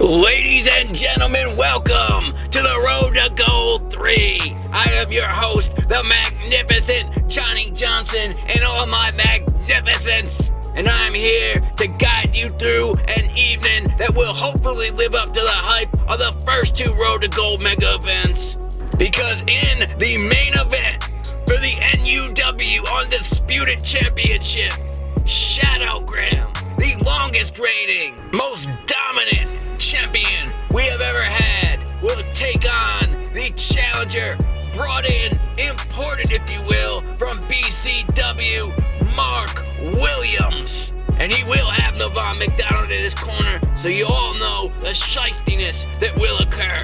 Ladies and gentlemen, welcome to the Road to Gold 3. I am your host, the magnificent Johnny Johnson, and all my magnificence. And I'm here to guide you through an evening that will hopefully live up to the hype of the first two Road to Gold mega events. Because in the main event for the NUW Undisputed Championship, Shadowgram, the longest reigning, most dominant champion we have ever had, will take on the challenger brought in, imported if you will, from BCW, Mark Williams. And he will have Nevon McDonald in his corner, so you all know the shystiness that will occur.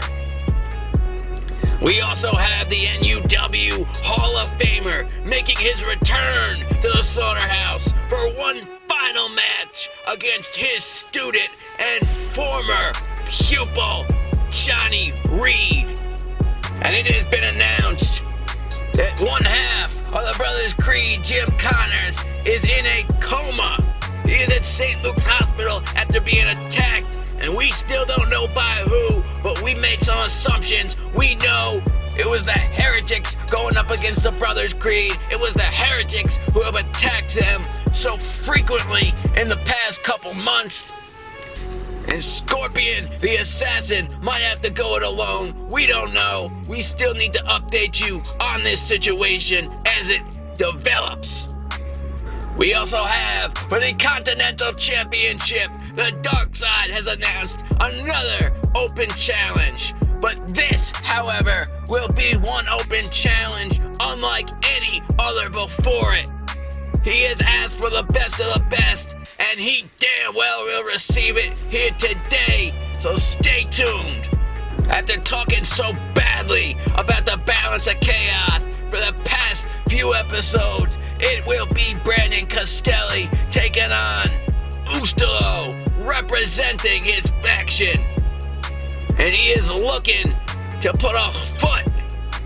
We also have the NUW Hall of Famer making his return to the Slaughterhouse for one final match against his student and former pupil, Johnny REID. And it has been announced that one half of the Brothers Creed, Jim Connors, is in a coma. He is at St. Luke's Hospital after being attacked, and we still don't know by who, but we made some assumptions. We know it was the heretics going up against the Brothers Creed. It was the heretics who have attacked them so frequently in the past couple months. And Scorpion, the assassin, might have to go it alone. We don't know. We still need to update you on this situation as it develops. We also have, for the Continental Championship, the DARKSIDE has announced another open challenge. But this, however, will be one open challenge unlike any other before it. He has asked for the best of the best, and he damn well will receive it here today, so stay tuned. After talking so badly about the balance of chaos for the past few episodes, it will be Brandon Castelli taking on USTILO, representing his faction. And he is looking to put a foot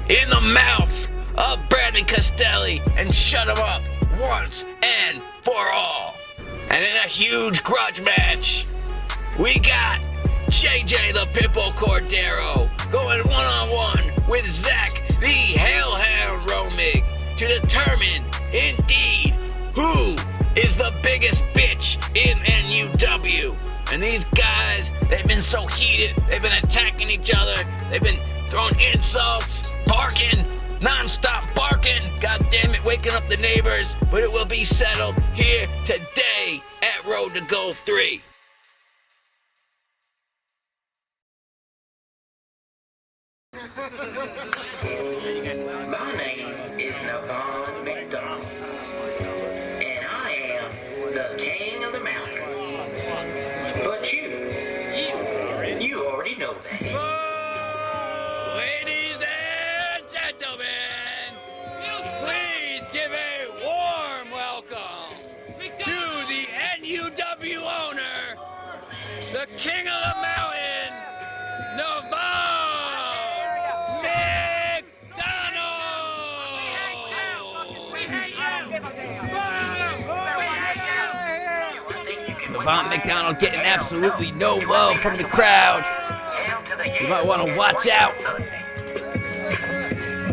in the mouth of Brandon Castelli and shut him up once and for all. And in a huge grudge match, we got JJ the PITBULL Cordero going one-on-one with Zack the HELLHOUND Romig to determine, indeed, who is the biggest bitch in NUW. And these guys, they've been so heated, they've been attacking each other, they've been throwing insults, barking, non-stop barking, god damn it, waking up the neighbors, but it will be settled here today at Road to Gold 3. My name is Nevon McDonald, and I am the king of the mountain. But you already know that. Ladies and gentlemen, please give a warm welcome to the NUW owner, the king of the mountain, Nevon McDonald. Nevon McDonald getting absolutely no love from the crowd. You might want to watch out.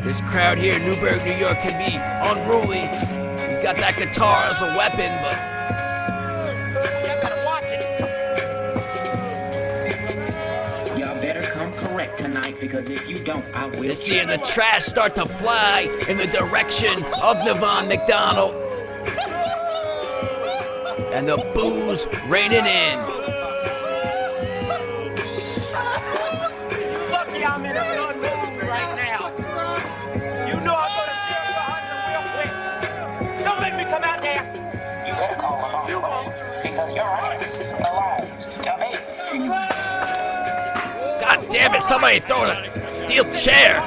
This crowd here in Newburgh, New York can be unruly. He's got that guitar as a weapon, but you gotta watch it. respect tonight, because if you don't, I will. You're seeing the trash start to fly in the direction of Nevon McDonald. And the booze raining in. Lucky I'm in a good mood right now. You know I'm gonna feel your 100 real quick. Don't make me come out there. You better call them off, You won't. because your right belongs to me. God damn it, somebody throw a steel chair.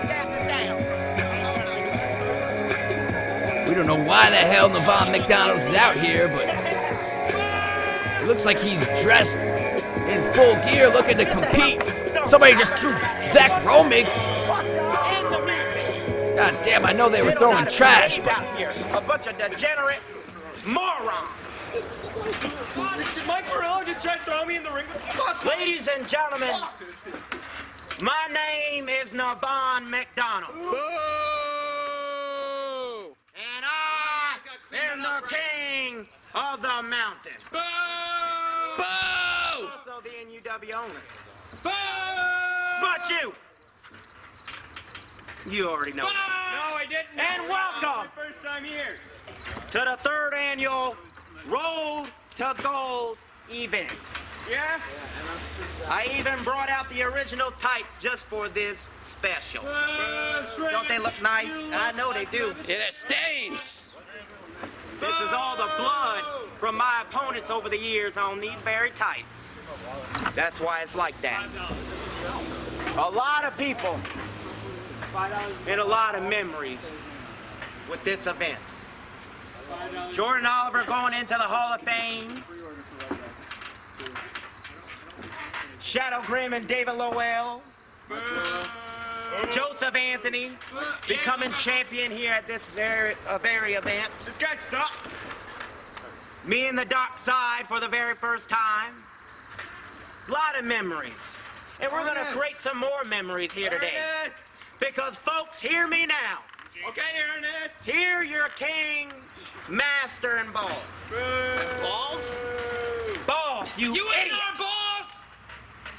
We don't know why the hell Nevon McDonald's is out here, but it looks like he's dressed in full gear looking to compete. Somebody just threw Zack Romig. God damn, I know they were throwing trash, but a bunch of degenerates, morons. Did Mike Morello just try to throw me in the ring with fuck? Ladies and gentlemen, my name is Nevon McDonald. boo! And I am the king of the mountain. Boo! Also the NUW owner. Boo! But you already know. No, I didn't. And welcome My first time here. to the 3rd annual Road to Gold event. Yeah? I even brought out the original tights just for this special. Don't they look nice? I know they do. Yeah, they're stains. This is all the blood from my opponents over the years on these very tights. That's why it's like that. A lot of people and a lot of memories with this event. Jordan Oliver going into the Hall of Fame. Shadow Grimm and David Lowell. Joseph Anthony becoming champion here at this very event. This guy sucks. Me and the DARKSIDE for the very first time. A lot of memories. And we're going to create some more memories here today. Ernest. Because folks, hear me now. Okay, Ernest. Hear your king, master, and boss. Balls? Boss, you ain't idiot. our boss.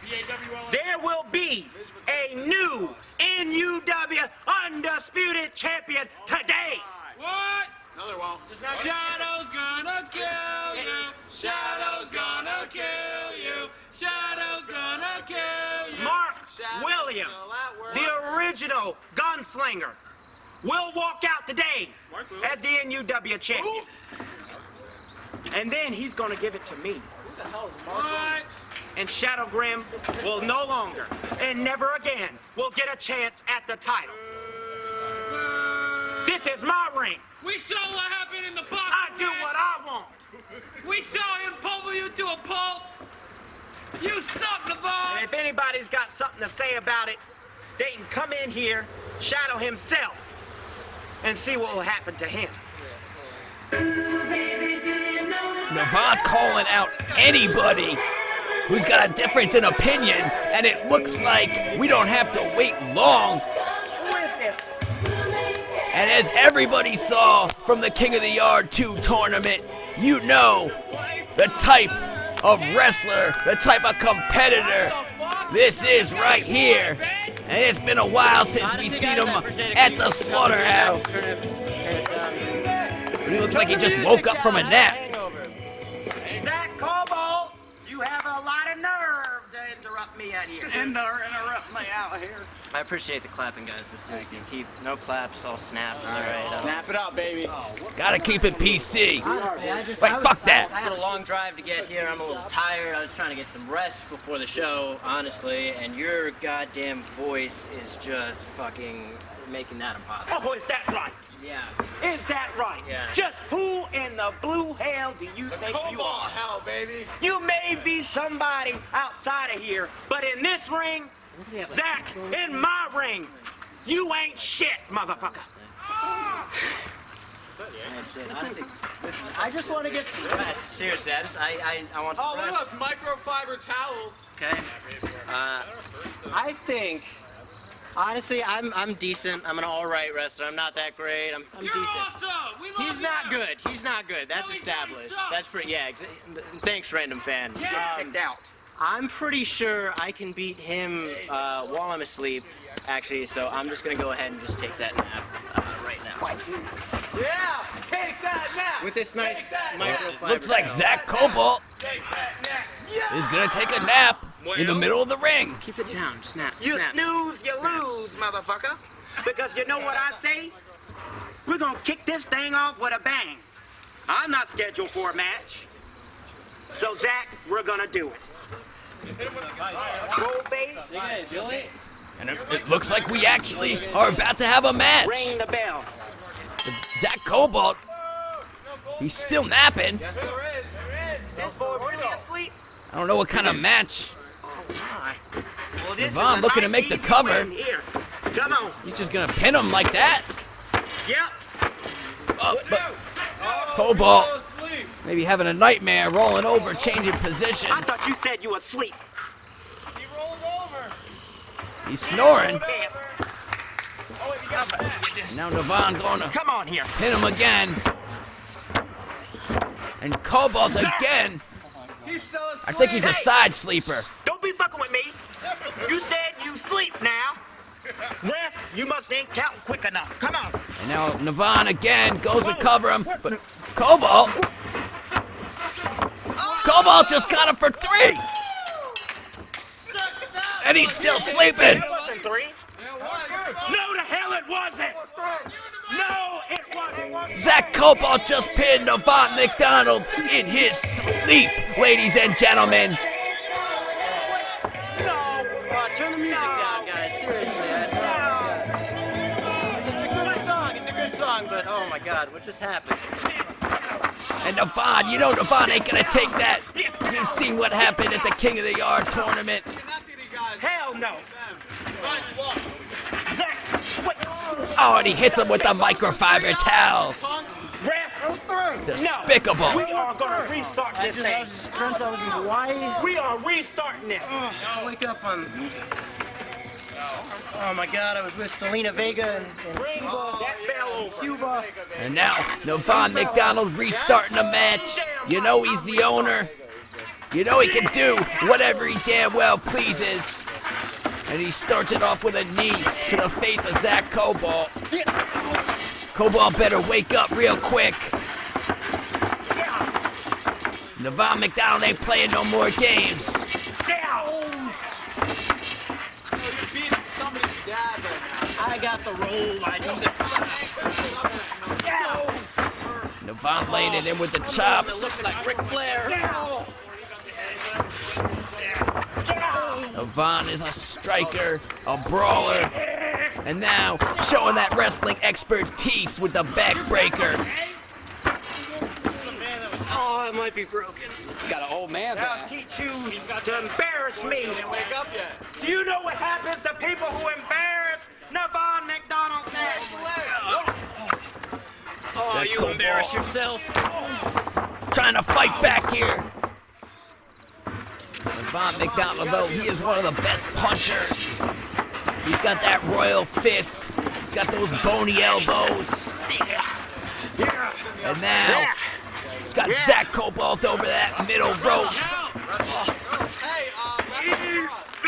B-A-W-L-S. There will be a new NUW Undisputed Champion today. What? No, there won't. Shadow's gonna kill you. Shadow's gonna kill you. Shadow's gonna kill you. Mark Williams, the original gunslinger, will walk out today as the NUW champion. And then he's gonna give it to me. What? And Shadow Grimm will no longer and never again will get a chance at the title. This is my ring. We saw what happened in the box. I do what I want. We saw him pummel you to a pulp. You suck, Nevon. And if anybody's got something to say about it, they can come in here, Shadow himself, and see what will happen to him. Nevon calling out anybody who's got a difference in opinion, and it looks like we don't have to wait long. Who is this? And as everybody saw from the King of the Yard 2 tournament, you know the type of wrestler, the type of competitor this is right here. And it's been a while since we've seen him at the Slaughterhouse. He looks like he just woke up from a nap. Zack, Cobalt, you have a lot of nerve to interrupt me out here. Interrupt me out here. I appreciate the clapping, guys. It's so you can keep no claps, all snaps. All right. Snap it up, baby. Gotta keep it PC. Honestly, Wait, fuck that. I had a long drive to get here. I'm a little tired. I was trying to get some rest before the show, honestly. And your goddamn voice is just fucking making that impossible. Oh, is that right? Yeah. Is that right? Yeah. Just who in the blue hell do you think you are? hell, baby. You may be somebody outside of here, but in this ring, Zack, in my ring, you ain't shit, motherfucker. Honestly, listen, I just want to get some rest. Seriously, I want some Oh, look rest. at those microfiber towels. Okay. I think, honestly, I'm decent. I'm an all right wrestler. I'm not that great. I'm You're decent. awesome. We love He's you. not good. He's not good. That's No, he established. sucks. That's pretty. Yeah. Thanks, random fan. Yeah. Kicked out. I'm pretty sure I can beat him while I'm asleep, actually, so I'm just gonna go ahead and just take that nap right now. Yeah, take that nap. With this nice microfiber. Looks like towel. Zack Cobalt is gonna take a nap in the middle of the ring. Keep it down, snap, You snap. snooze, you lose, motherfucker. Because you know what I say? We're gonna kick this thing off with a bang. I'm not scheduled for a match. So, Zack, we're gonna do it. Roll face, Hey, Billy. And it looks like we actually are about to have a match. ring the bell. Zack Cobalt, he's still napping. This boy really asleep? I don't know what kind of match. Well, this Nevon is a looking to nice, make the easy cover. win here. Come on. He's just gonna pin him like that. Yep. Oh, but Cobalt maybe having a nightmare, rolling over, changing positions. I thought you said you were asleep. He's snoring. Yeah. Now Nevon going to Come on here. pin him again. And Cobalt again. I think he's a side sleeper. Don't be fucking with me. You said you sleep now. Ref, you must ain't counting quick enough. Come on. And now Nevon again goes to cover him. But Cobalt just got him for 3. And he's still sleeping. It wasn't 3. No, the hell it wasn't. No, it wasn't. Zack Cobalt just pinned Nevon McDonald in his sleep, ladies and gentlemen. Turn the music down, guys. Seriously. It's a good song. It's a good song, but oh my God, what just happened? And Nevon, you know Nevon ain't gonna take that. You've seen what happened at the King of the Yard tournament. Hell no. Zack, wait. Oh, and he hits him with the microfiber towels. Ref, Despicable. we are gonna restart this I thing. was just dreamt I was in Hawaii. We are restarting this. Wake up on. Oh my God, I was with Selena Vega and Bring that bell over. Cuba. And now Nevon McDonald restarting the match. You know he's the owner. You know he can do whatever he damn well pleases. And he starts it off with a knee to the face of Zack Cobalt. Cobalt better wake up real quick. Nevon McDonald ain't playing no more games. I got the roll. I do the. Nevon laying it in with the chops. Looks like Ric Flair. Nevon is a striker, a brawler, and now showing that wrestling expertise with the backbreaker. Oh, it might be broken. He's got an old man. I'll teach you to embarrass me. Wake up yet? Do you know what happens to people who embarrass Nevon McDonald? Oh, you Cobalt. embarrass yourself. Trying to fight back here. Nevon McDonald, though, he is one of the best punchers. He's got that royal fist. He's got those bony elbows. And now, he's got Zack Cobalt over that middle rope.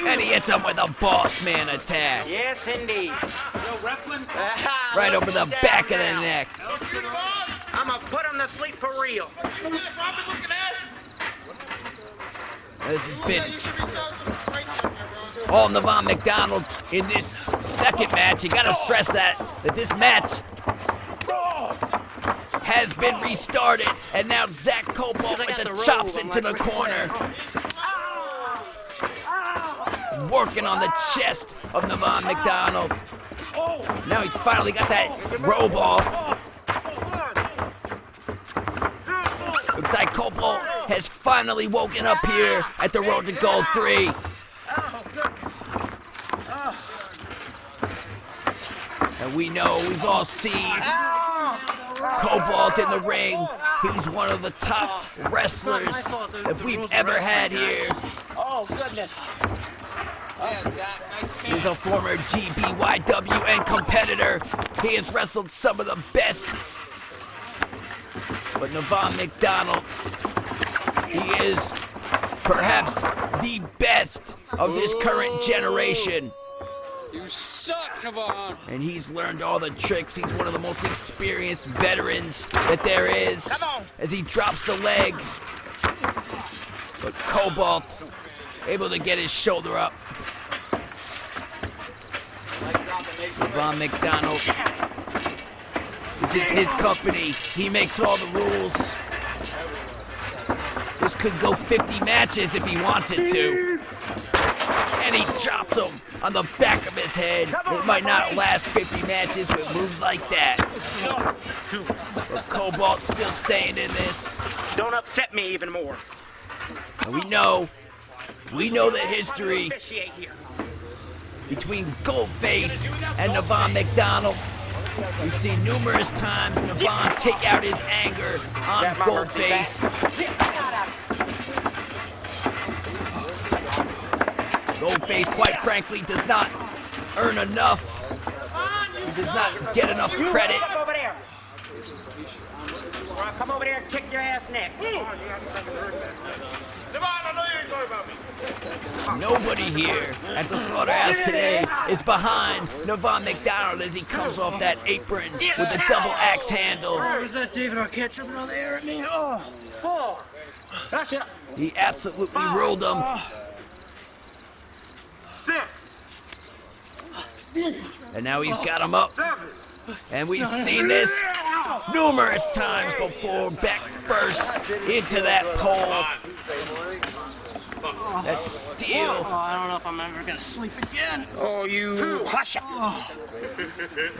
And he hits him with a boss man attack. Yes, indeed. Right over the back of the neck. I'm gonna put him to sleep for real. This has been all Nevon McDonald in this second match. You gotta stress that this match has been restarted, and now Zack Cobalt with the chops into the corner, working on the chest of Nevon McDonald. Now he's finally got that robe off. Looks like Cobalt has finally woken up here at the Road to Gold 3. And we know, we've all seen Cobalt in the ring. He's one of the top wrestlers that we've ever had here. Oh, goodness. He's a former GBYWN competitor. He has wrestled some of the best. But Nevon McDonald, he is perhaps the best of this current generation. You suck, Nevon. And he's learned all the tricks. He's one of the most experienced veterans that there is. As he drops the leg. But Cobalt able to get his shoulder up. Nevon McDonald. This is his company. He makes all the rules. This could go 50 matches if he wants it to. And he drops him on the back of his head. It might not last 50 matches with moves like that. But Cobalt's still staying in this. Don't upset me even more. And we know the history Officiate here. between Goldface and Nevon McDonald. We've seen numerous times Nevon take out his anger on Goldface. Goldface, quite frankly, does not earn enough. He does not get enough credit. Come over there. Come over there and kick your ass next. Nobody here at the slaughterhouse today is behind Nevon McDonald as he comes off that apron with the double axe handle. Was that David Arquette jumping on the air at me? Oh. That's it. He absolutely ruled him. 6. And now he's got him up. And we've seen this numerous times before. Back first into that pole. That steel. I don't know if I'm ever gonna sleep again. Oh, you hush.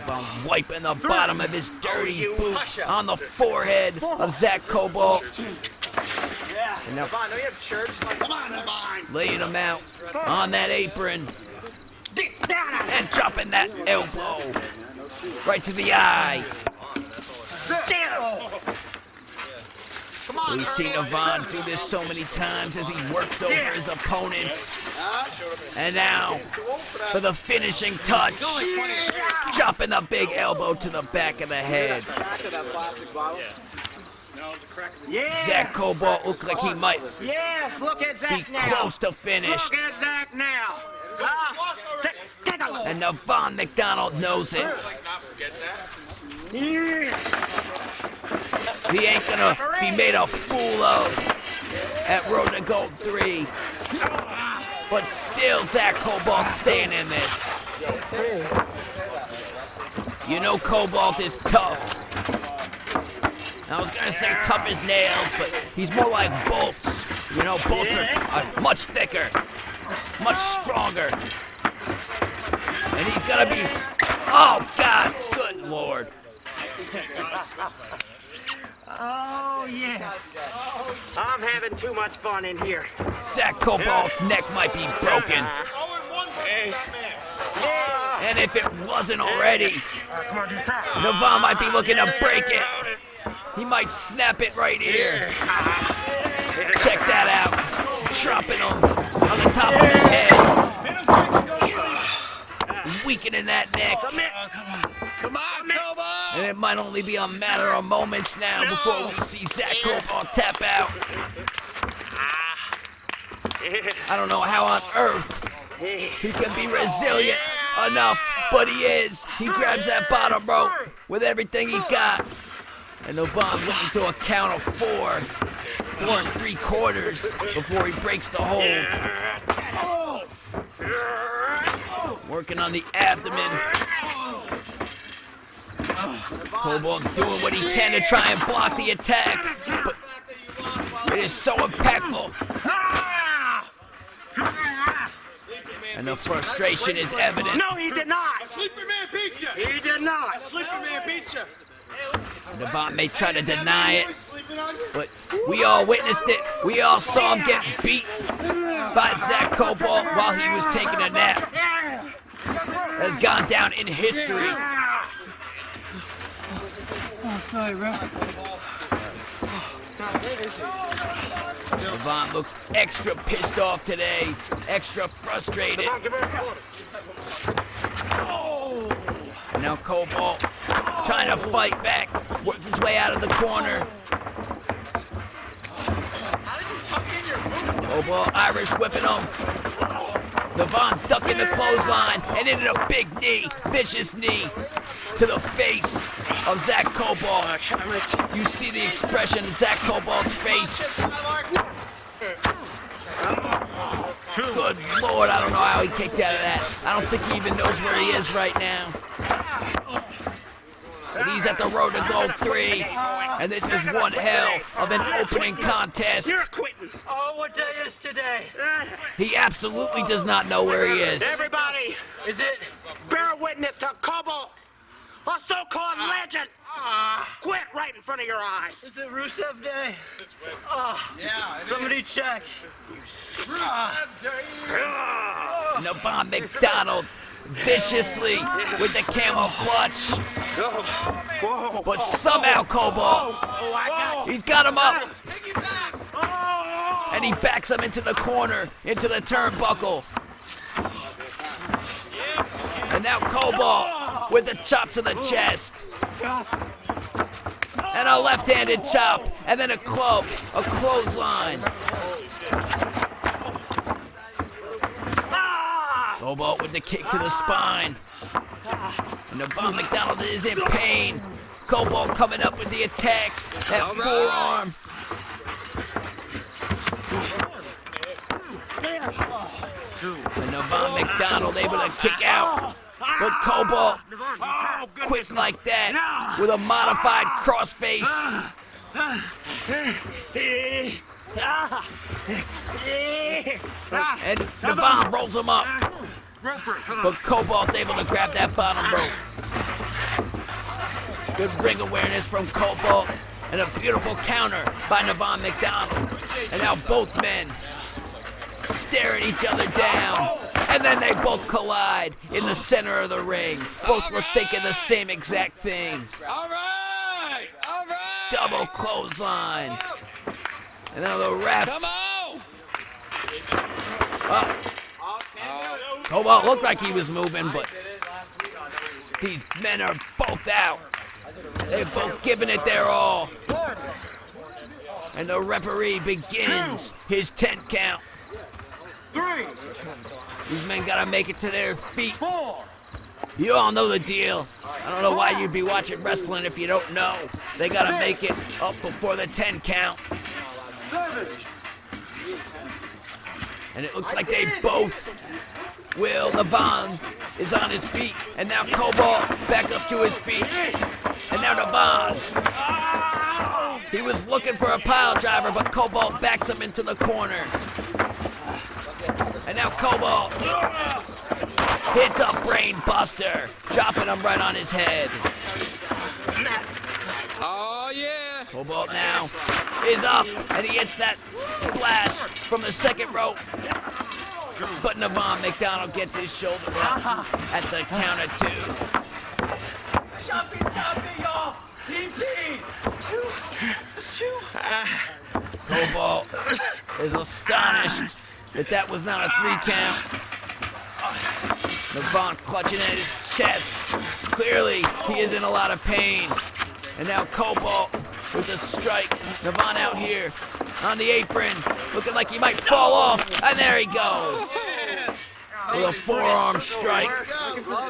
I'm wiping the bottom of his dirty boot on the forehead of Zack Cobalt. And now laying him out on that apron. And dropping that elbow right to the eye. We've seen Nevon do this so many times as he works over his opponents. And now, for the finishing touch, dropping the big elbow to the back of the head. Zack Cobalt looks like he might Yes, look at be Zack now. close to finished. Look at Zack now. Take a look. And Nevon McDonald knows it. He ain't gonna be made a fool of at Road to Gold 3. But still, Zack Cobalt staying in this. You know Cobalt is tough. I was gonna say tough as nails, but he's more like bolts. You know, bolts are much thicker, much stronger. And he's gonna be, oh God, good Lord. Oh, yeah. I'm having too much fun in here. Zack Cobalt's neck might be broken. And if it wasn't already, Nevon might be looking to break it. He might snap it right here. Check that out. Dropping him on the top of his head. Weakening that neck. Come on, Cobalt! And it might only be a matter of moments now before we see Zack Cobalt tap out. I don't know how on earth he can be resilient enough, but he is. He grabs that bottom rope with everything he got. And Nevon looking to a count of 4 3/4 before he breaks the hold. Working on the abdomen. Cobalt doing what he can to try and block the attack, but it is so impactful. And the frustration is evident. No, he did not. Sleeper man beat you! He did not. Sleeper man beat you! Nevon may try to deny it, but we all witnessed it. We all saw him get beat by Zack Cobalt while he was taking a nap. Has gone down in history. Sorry, bro. Nevon looks extra pissed off today, extra frustrated. And now Cobalt trying to fight back, work his way out of the corner. Cobalt Irish whipping him. Nevon ducking the clothesline and into a big knee, vicious knee to the face of Zack Cobalt. You see the expression in Zack Cobalt's face. Good Lord, I don't know how he kicked out of that. I don't think he even knows where he is right now. But he's at the Road to Gold 3, and this is one hell of an opening contest. You're quitting. Oh, what day is today? He absolutely does not know where he is. Everybody, Is it? bear witness to Cobalt, a so-called legend. Quit right in front of your eyes. Is it Rusev Day? Somebody check. Nevon MacDonald viciously with the camel clutch. Whoa. But somehow Cobalt, he's got him up. And he backs him into the corner, into the turnbuckle. And now Cobalt with a chop to the chest. And a left-handed chop, and then a club, a clothesline. Cobalt with the kick to the spine. And Nevon MacDonald is in pain. Cobalt coming up with the attack, that forearm. And Nevon MacDonald able to kick out. But Cobalt, quick like that, with a modified crossface. And Nevon rolls him up. But Cobalt able to grab that bottom rope. Good ring awareness from Cobalt. And a beautiful counter by Nevon MacDonald. And now both men stare at each other down. And then they both collide in the center of the ring. Both were thinking the same exact thing. All right. Double clothesline. And now the ref. Come on. Cobalt looked like he was moving, but these men are both out. They're both giving it their all. And the referee begins his 10 count. 3, These men gotta make it to their feet. 4. You all know the deal. I don't know why you'd be watching wrestling if you don't know. They gotta make it up before the 10 count. 7. And it looks like they both will. Nevon is on his feet. And now Cobalt back up to his feet. And now Nevon. He was looking for a pile driver, but Cobalt backs him into the corner. And now Cobalt hits a brain buster, dropping him right on his head. Oh, yeah. Cobalt now is up, and he hits that splash from the second rope. But Nevon MacDonald gets his shoulder up at the count of 2. Choppy, y'all. PP. 2. Cobalt is astonished that was not a 3 count. Nevon clutching at his chest. Clearly, he is in a lot of pain. And now Cobalt with a strike. Nevon out here on the apron, looking like he might fall off. And there he goes. With a forearm strike.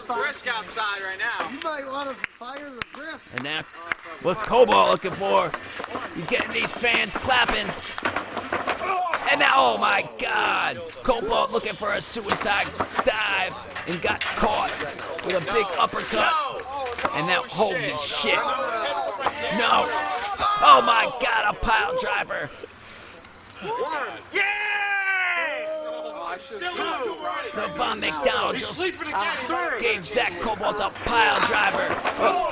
Brisk outside right now. You might want to fire the brisk. And now, what's Cobalt looking for? He's getting these fans clapping. And now, oh my God! Cobalt looking for a suicide dive and got caught with a big uppercut. And now, holy shit. No. Oh my God, a pile driver. Nevon MacDonald just gave Zack Cobalt a pile driver.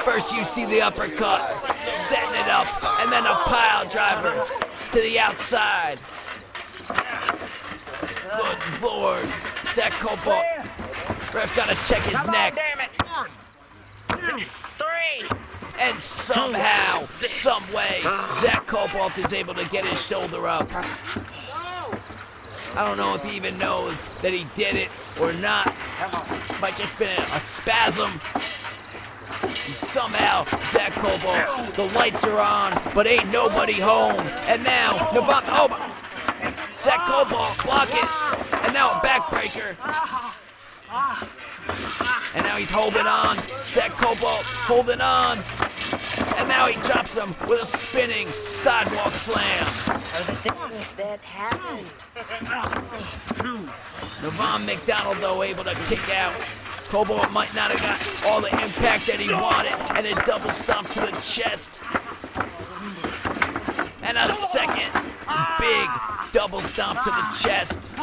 First you see the uppercut, setting it up, and then a pile driver to the outside. Good Lord. Zack Cobalt. Ref gotta check his neck. Damn it. 1, 2, 3. And somehow, some way, Zack Cobalt is able to get his shoulder up. I don't know if he even knows that he did it or not. Might just been a spasm. And somehow, Zack Cobalt, the lights are on, but ain't nobody home. And now, Nevon, oh my, Zack Cobalt, block it. And now a backbreaker. And now he's holding on. Zack Cobalt holding on. And now he drops him with a spinning sidewalk slam. That happened. Nevon McDonald, though, able to kick out. Cobalt might not have got all the impact that he wanted, and a double stomp to the chest. And a second big double stomp to the chest.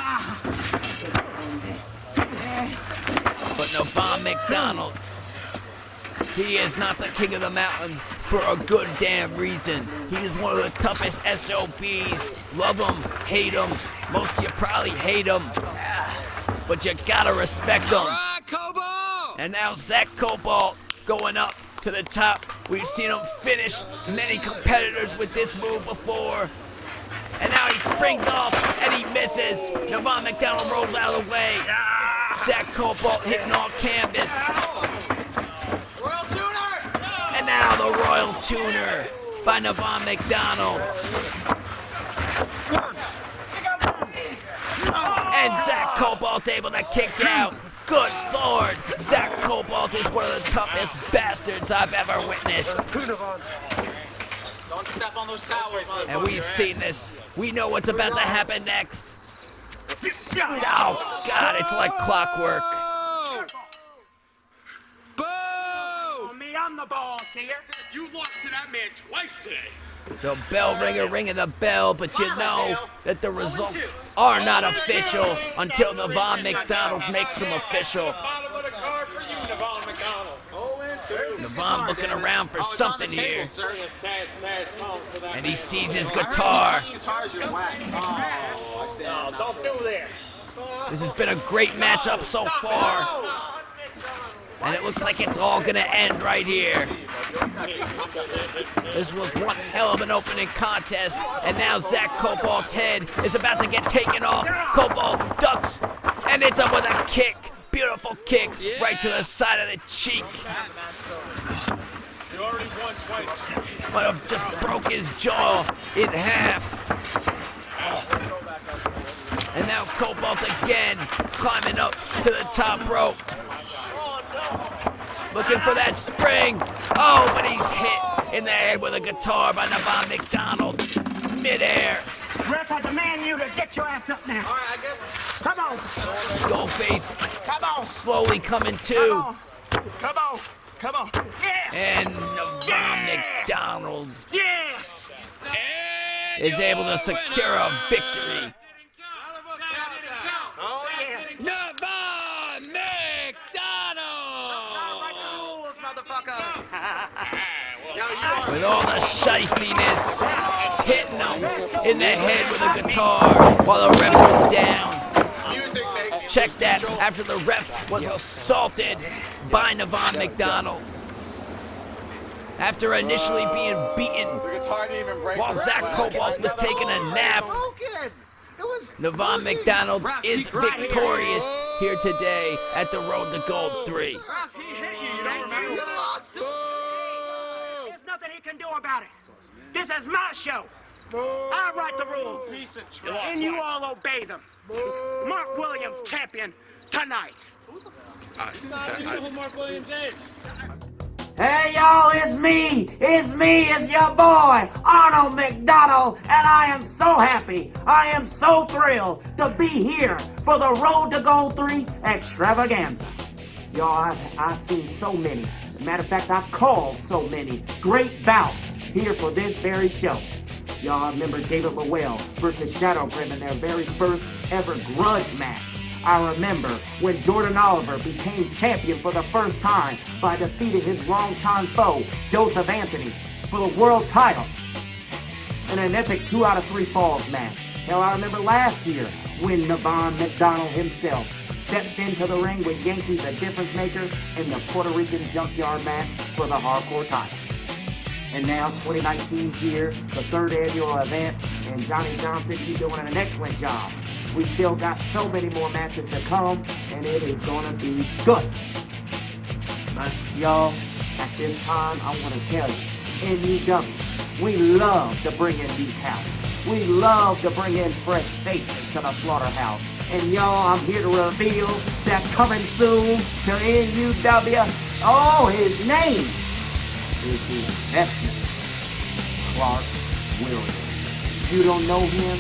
But Nevon McDonald, he is not the king of the mountain for a good damn reason. He is one of the toughest SOBs. Love him, hate him. Most of you probably hate him. But you gotta respect him. Cobalt! And now Zack Cobalt going up to the top. We've seen him finish many competitors with this move before. And now he springs off and he misses. Nevon McDonald rolls out of the way. Zack Cobalt hitting all canvas. Royal Tuner! And now the Royal Tuner by Nevon McDonald. And Zack Cobalt able to kick out. Good Lord, Zack Cobalt is one of the toughest bastards I've ever witnessed. Don't step on those towels, motherfucker. And we've seen this. We know what's about to happen next. Oh, God, it's like clockwork. Boo! Me, I'm the boss here. You lost to that man twice today. The bell ringer ringing the bell, but you know that the results are not official until Nevon McDonald makes them official. Bottom of the card for you, Nevon McDonald. Nevon looking around for something here, Sir. Sad song for that. and he sees his guitar. Touching guitars, you're whack. Oh, I stand. Don't do this. This has been a great matchup so far, and it looks like it's all gonna end right here. This was one hell of an opening contest, and now Zack Cobalt's head is about to get taken off. Cobalt ducks, and it's up with a kick. Beautiful kick right to the side of the cheek. You already won twice. But have just broke his jaw in half. And now Cobalt again climbing up to the top rope. Looking for that spring. Oh, but he's hit in the head with a guitar by Nevon McDonald. Midair. Ref, I demand you to get your ass up now. All right, I guess. Come on. Goldface Come on. slowly coming to. Come on. Come on. Yes. And Nevon McDonald Yes. is able to secure a victory. Oh, yes. Nevon McDonald! Right the rules, motherfuckers. With all the shystiness, hitting him in the head with a guitar while the ref was down. Music make Check that after the ref was assaulted by Nevon McDonald. After initially being beaten the guitar didn't even break. while Zack Cobalt was taking a nap, Nevon McDonald is victorious here today at the Road to Gold 3. There's nothing he can do about it. This is my show. I write the rules. And you all obey them. Mark Williams, champion tonight. Mark Williams is. Hey y'all, it's me, it's your boy, Arnold McDonald, and I am so happy, I am so thrilled to be here for the Road to Gold 3 extravaganza. Y'all, I've seen so many, matter of fact, I've called so many great bouts here for this very show. Y'all remember David Lowell versus Shadow Grim in their very first ever grudge match. I remember when Jordan Oliver became champion for the first time by defeating his longtime foe, Joseph Anthony, for the world title in an epic 2 out of 3 falls match. Hell, I remember last year when Nevon McDonald himself stepped into the ring with Yankee the Difference Maker in the Puerto Rican Junkyard match for the hardcore title. And now 2019's here, the 3rd annual event, and Johnny Johnson, you're doing an excellent job. We still got so many more matches to come, and it is gonna be good. But y'all, at this time, I wanna tell you, in NEW, we love to bring in new talent. We love to bring in fresh faces to the slaughterhouse. And y'all, I'm here to reveal that coming soon to NUW, oh, his name is the investment, Clark Williams. If you don't know him,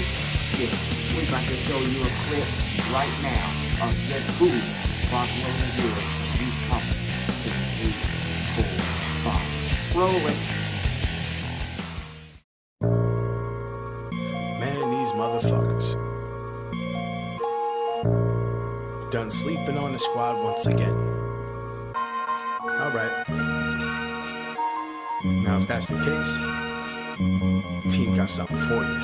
shit, we're about to show you a clip right now of just who Clark Williams is. He's coming to 845. Roll it. Man, these motherfuckers. Done sleeping on the squad once again. Alright. Now if that's the case, team got something for you.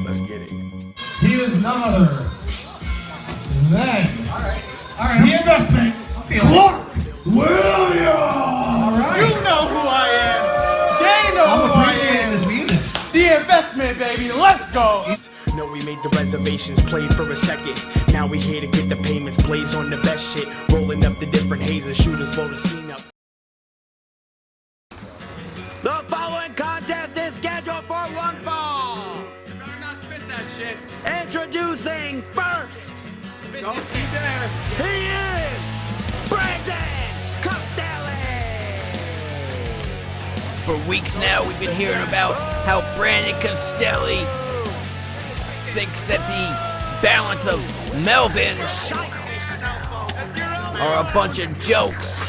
Let's get it. He is none other than the investment, Clark Williams! Alright. You know who I am. They know who I am. This music. The investment, baby. Let's go. No, we made the reservations, played for a second. Now we here to get the payments, blaze on the best shit. Rolling up the different hazers, shooters, blow the scene up. The following contest is scheduled for one fall. You better not spit that shit. Introducing first, Don't be there. he is Castelli. For weeks now, we've been hearing about how Brandon Castelli thinks that the balance of Melvins are a bunch of jokes.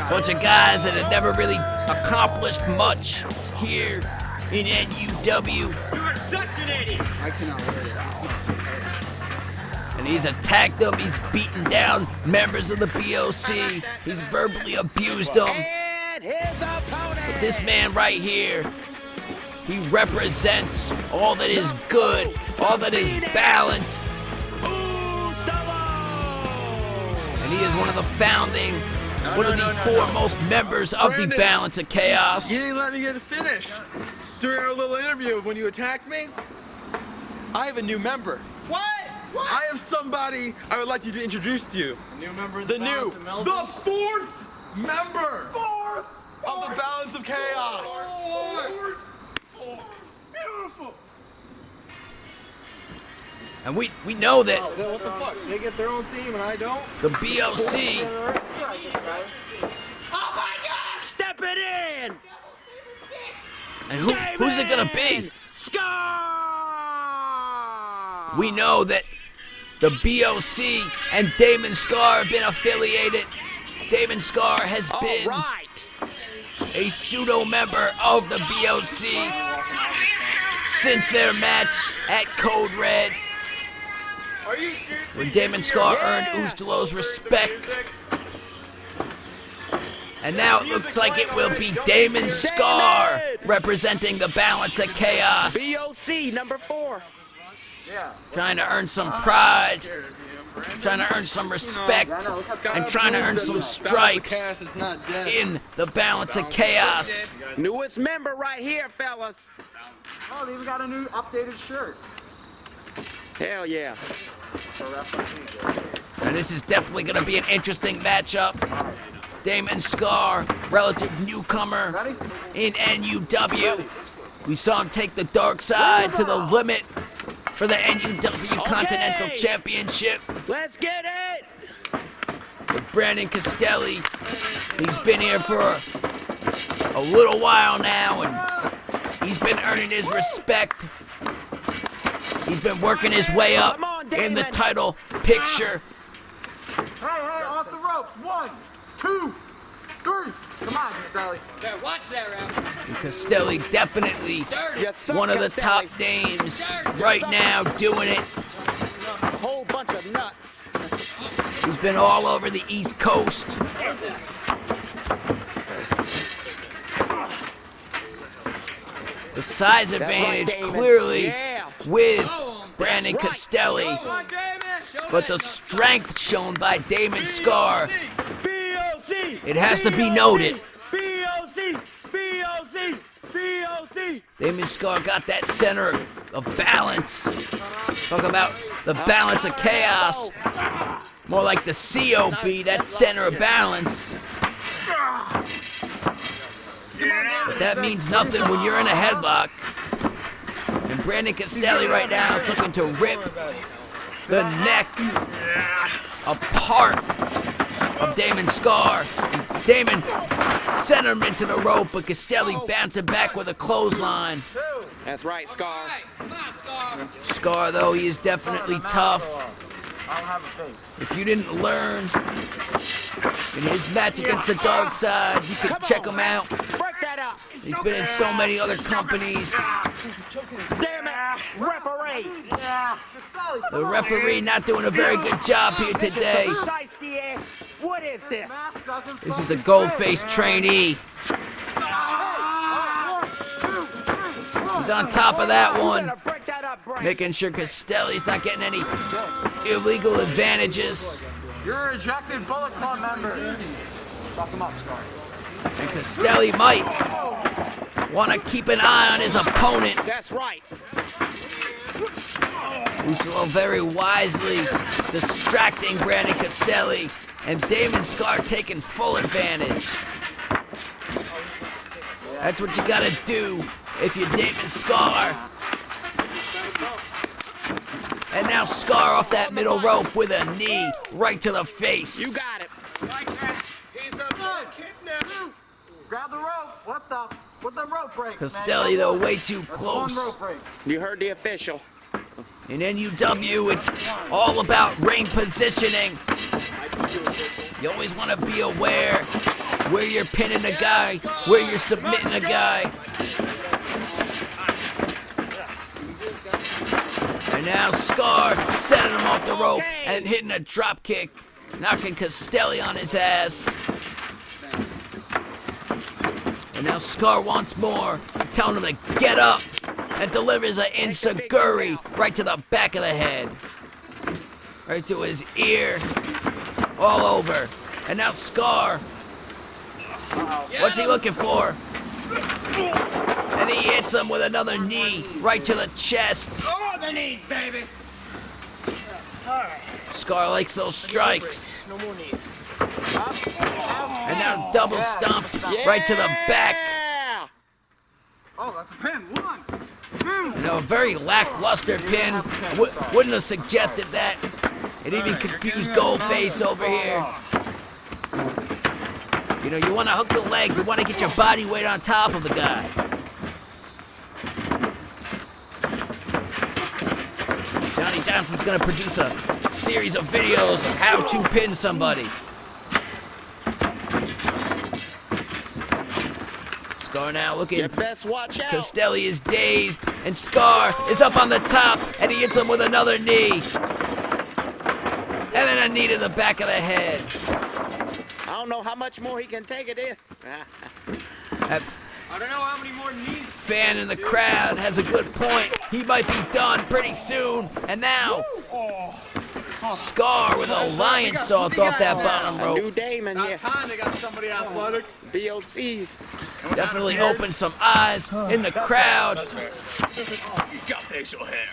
Bunch of guys that have never really accomplished much here in NUW. I cannot wear that. And he's attacked them, he's beaten down members of the BOC, he's verbally abused them. And his opponent. But this man right here, he represents all that is good, all that is balanced. And he is one of the founding, one of the foremost members of the Balance of Chaos. You didn't let me get to finish. During our little interview, when you attacked me, I have a new member. What? I have somebody I would like you to introduce to you. A new member of The fourth member of the Balance of Chaos. Beautiful. And we know that What the fuck? They get their own theme and I don't? the BOC, Oh my God! Step it in. and who's it gonna be? Scar. We know that the BOC and Damon Scar have been affiliated. Damon Scar has been a pseudo-member of the BOC since their match at Code Red, when Damon Scar earned USTILO's respect. And now it looks like it will be Damon Scar representing the Balance of Chaos, BOC number 4. trying to earn some pride, trying to earn some respect, and trying to earn some stripes in the Balance of Chaos. Newest member right here, fellas. Oh, they even got a new updated shirt. Hell yeah. And this is definitely going to be an interesting matchup. Damon Scar, relative newcomer in NUW. We saw him take the dark side to the limit for the NUW Continental Championship. Let's get it. With Brandon Castelli, he's been here for a little while now, and he's been earning his respect. He's been working his way up in the title picture. Hey, off the ropes. 1, 2, 3. Come on, Castelli. Watch that, Ralph. And Castelli definitely one of the top names right now doing it. A whole bunch of nuts. He's been all over the East Coast. The size advantage clearly with Brandon Castelli, but the strength shown by Damon Scar, it has to be noted. Damon Scar got that center of balance. Talk about the Balance of Chaos. More like the COB, that center of balance. But that means nothing when you're in a headlock. Brandon Castelli right now is looking to rip the neck apart of Damon Scar. Damon sent him into the rope, but Castelli bouncing back with a clothesline. That's right, Scar. Scar, though, he is definitely tough. I don't have a face. If you didn't learn in his match against the Darkside, you can check him out. Break that up. He's been in so many other companies. Damn it, referee. The referee not doing a very good job here today. What is this? This is a gold-faced trainee. He's on top of that one, making sure Castelli's not getting any illegal advantages. You're a ejected Bullet Club member. Fuck him up, Scar. And Castelli might want to keep an eye on his opponent. That's right. Who's so very wisely distracting Brandon Castelli, and Damon Scar taking full advantage. That's what you gotta do if you're Damon Scar. And now Scar off that middle rope with a knee right to the face. You got it. He's a kidnapper. Grab the rope. What the rope break? Castelli, though, way too close. One rope break. You heard the official. In NUW, it's all about ring positioning. You always want to be aware where you're pinning a guy, where you're submitting a guy. And now Scar setting him off the rope and hitting a drop kick, knocking Castelli on his ass. And now Scar wants more, telling him to get up, and delivers an enziguri right to the back of the head. Right to his ear, all over. And now Scar, what's he looking for? And he hits him with another knee right to the chest. Oh, the knees, baby. All right. Scar likes those strikes. No more knees. And now double stomp right to the back. Oh, that's a pin. 1, 2. You know, a very lackluster pin. Wouldn't have suggested that. It even confused Goldface over here. You know, you want to hook the leg. You want to get your body weight on top of the guy. Johnny Johnson's going to produce a series of videos of how to pin somebody. Scar now looking. You best watch out. Castelli is dazed, and Scar is up on the top, and he hits him with another knee. And then a knee to the back of the head. I don't know how much more he can take it in. That I don't know how many more knees. fan in the crowd has a good point. He might be done pretty soon. And now, Scar with a lion salt off that bottom A new rope. Damon here. Time they got somebody athletic. BOCs. Definitely opened some eyes in the crowd. He's got facial hair.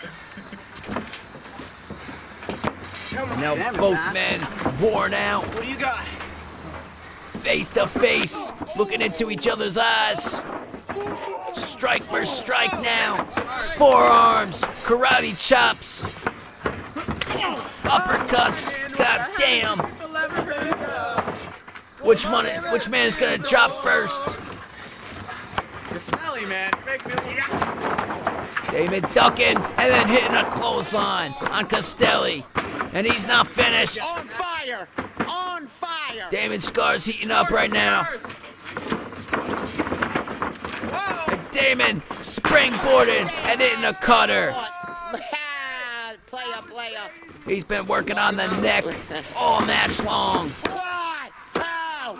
And now both men worn out, What do you got? face to face, looking into each other's eyes. Strike for strike now. Forearms, karate chops, uppercuts. God damn. Which man is gonna drop first? Castelli, man. Make me. Damon ducking and then hitting a clothesline on Castelli. And he's not finished. On fire! On fire! Damon Scar's heating up right now. And Damon springboarding and hitting a cutter. Player. He's been working on the neck all match long. What? How?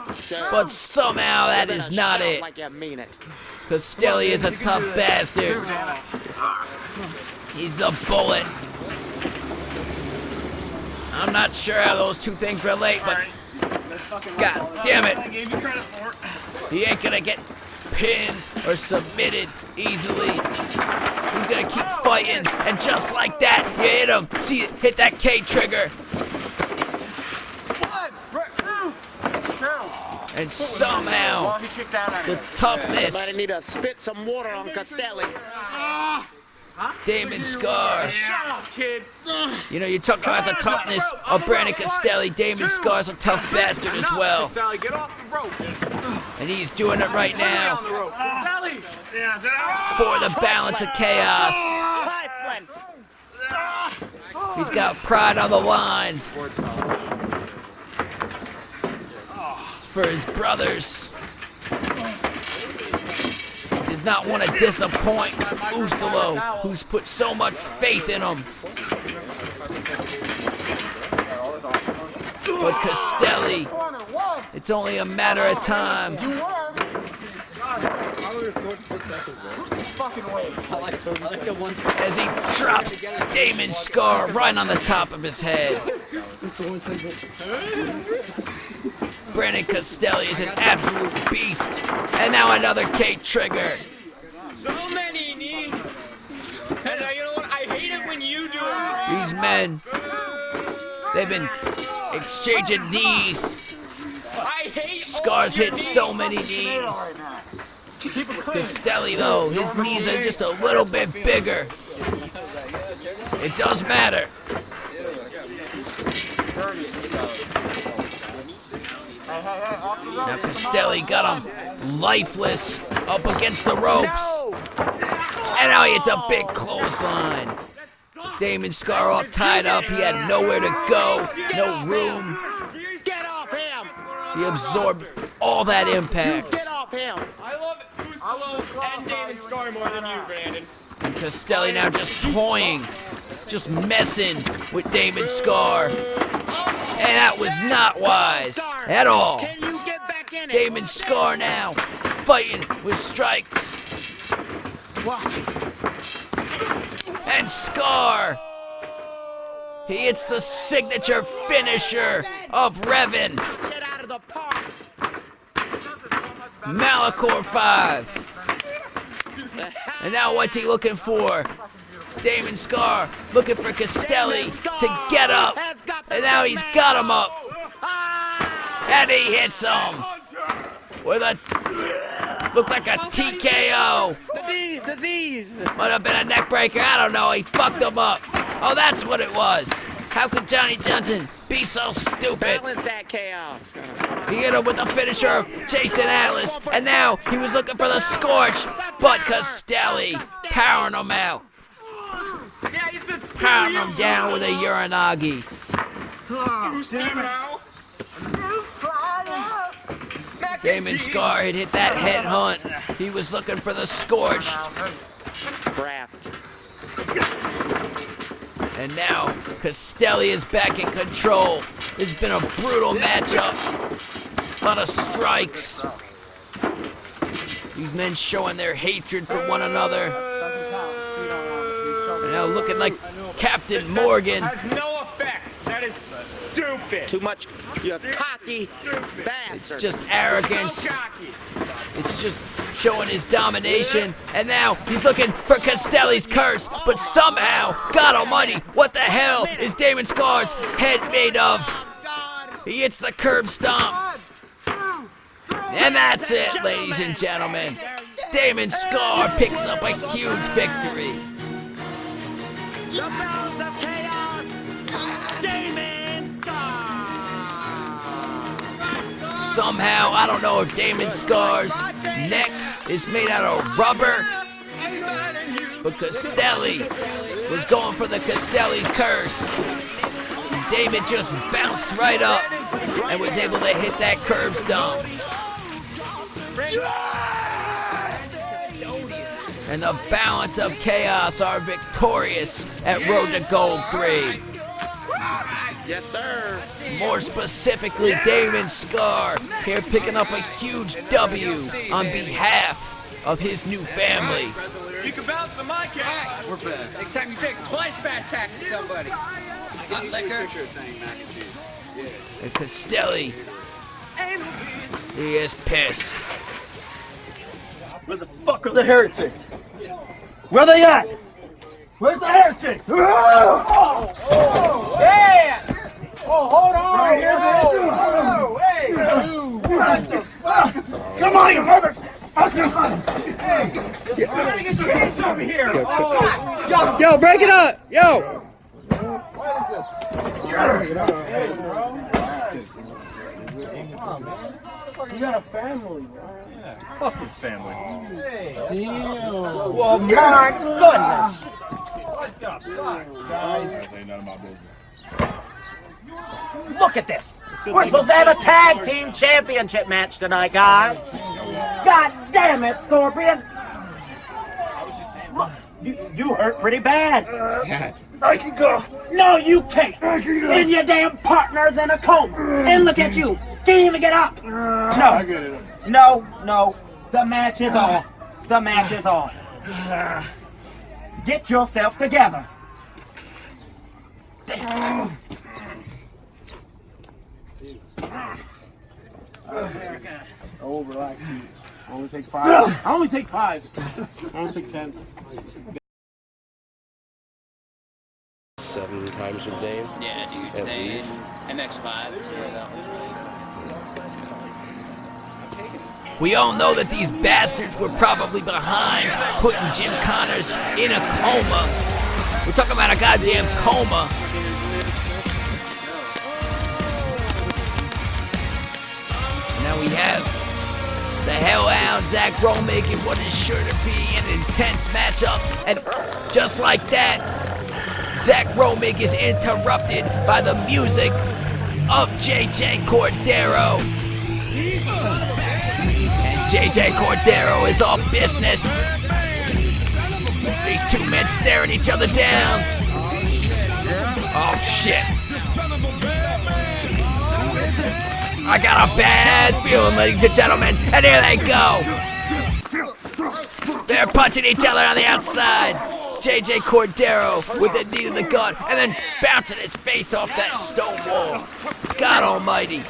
But somehow that is not it. Like you mean it. Castelli is a tough bastard. He's a bullet. I'm not sure how those two things relate, but God damn it. I gave you credit for it. He ain't gonna get pinned or submitted easily. He's gonna keep fighting, and just like that, you hit him. See, hit that K trigger. 1, 2. And somehow, the toughness Somebody need to spit some water on Castelli. Damon Scar. Shut up, kid. You know, you talk about the toughness of Brandon Castelli. Damon Scar's a tough bastard as well. Castelli, get off the rope. And he's doing it right now On the rope. Castelli. for the balance of chaos. He's got pride on the line. For his brothers. He does not want to disappoint USTILO, who's put so much faith in him. But Castelli, it's only a matter of time. As he drops Damon Scar right on the top of his head. Brandon Castelli is an absolute beast. And now another K trigger. So many knees. And you know what? I hate it when you do it. These men, they've been exchanging knees. I hate Scar's hit so many knees. Castelli, though, his knees are just a little bit bigger. It does matter. Now Castelli got him lifeless up against the ropes. And now he hits a big clothesline. Damon Scar all tied up. He had nowhere to go, no room. Get off him. He absorbed all that impact. Get off him. I love it. And Damon Scar more than you, Brandon. And Castelli now just toying, just messing with Damon Scar. And that was not wise at all. Can you get back in it? Damon Scar now fighting with strikes. And Scar, he hits the signature finisher of Revan. Get out of the park. Malachor 5. And now what's he looking for? Damon Scar looking for Castelli to get up. And now he's got him up. And he hits him with a, looked like a TKO. The Z's. Might have been a neck breaker, I don't know. He fucked him up. Oh, that's what it was. How could Johnny Johnson be so stupid? Balance that chaos. He hit him with the finisher of Jason Atlas, and now he was looking for the Scorch, but Castelli powering him out. Powering him down with a Uranagi. Damon Scar had hit that headhunt. He was looking for the Scorch. Craft. And now Castelli is back in control. It's been a brutal matchup. A lot of strikes. These men showing their hatred for one another. And now looking like Captain Morgan. Has no effect. That is stupid. Too much. You cocky bastard. It's just arrogance. It's just showing his domination. And now he's looking for Castelli's curse. But somehow, God almighty, what the hell is Damon Scar's head made of? He hits the curb stomp. And that's it, ladies and gentlemen. Damon Scar picks up a huge victory. The balance of chaos. Damon Scar. Somehow, I don't know if Damon Scar's neck is made out of rubber, but Castelli was going for the Castelli curse. Damon just bounced right up and was able to hit that curb stomp. And the balance of chaos are victorious at Road to Gold 3. Yes, sir. More specifically, Damon Scar here picking up a huge W on behalf of his new family. You can bounce on my cat. We're bad. Next time you take twice bad tack to somebody. Got liquor. And Castelli, he is pissed. Where the fuck are the heretics? Where they at? Where's the heretics? Yeah! Oh, hold on! Right here, man! Hey! What the fuck? Come on, you mother! Yo, break it up! Yo! You got a family, bro. Fuck his family. Well, my goodness. Guys, ain't none of my business. Look at this. We're supposed to have a tag team championship match tonight, guys. God damn it, Scorpion. Look, you hurt pretty bad. I can go. No, you can't. And your damn partner's in a coma. And look at you. Can't even get up. No. The match is off. The match is off. Get yourself together. Oh, relax. I only take 5. I only take 5s. I don't take 10s. 7 times with Zane? Yeah, dude. At Zane, least. MX5. We all know that these bastards were probably behind putting Jim Connors in a coma. We're talking about a goddamn coma. Now we have the Hellhound, Zack Romig, in what is sure to be an intense matchup. And just like that, Zack Romig is interrupted by the music of JJ Cordero. And JJ Cordero is all business. These two men staring each other down. Oh shit. I got a bad feeling, ladies and gentlemen, and here they go. They're punching each other on the outside. JJ Cordero with the knee to the gut and then bouncing his face off that stone wall. God almighty.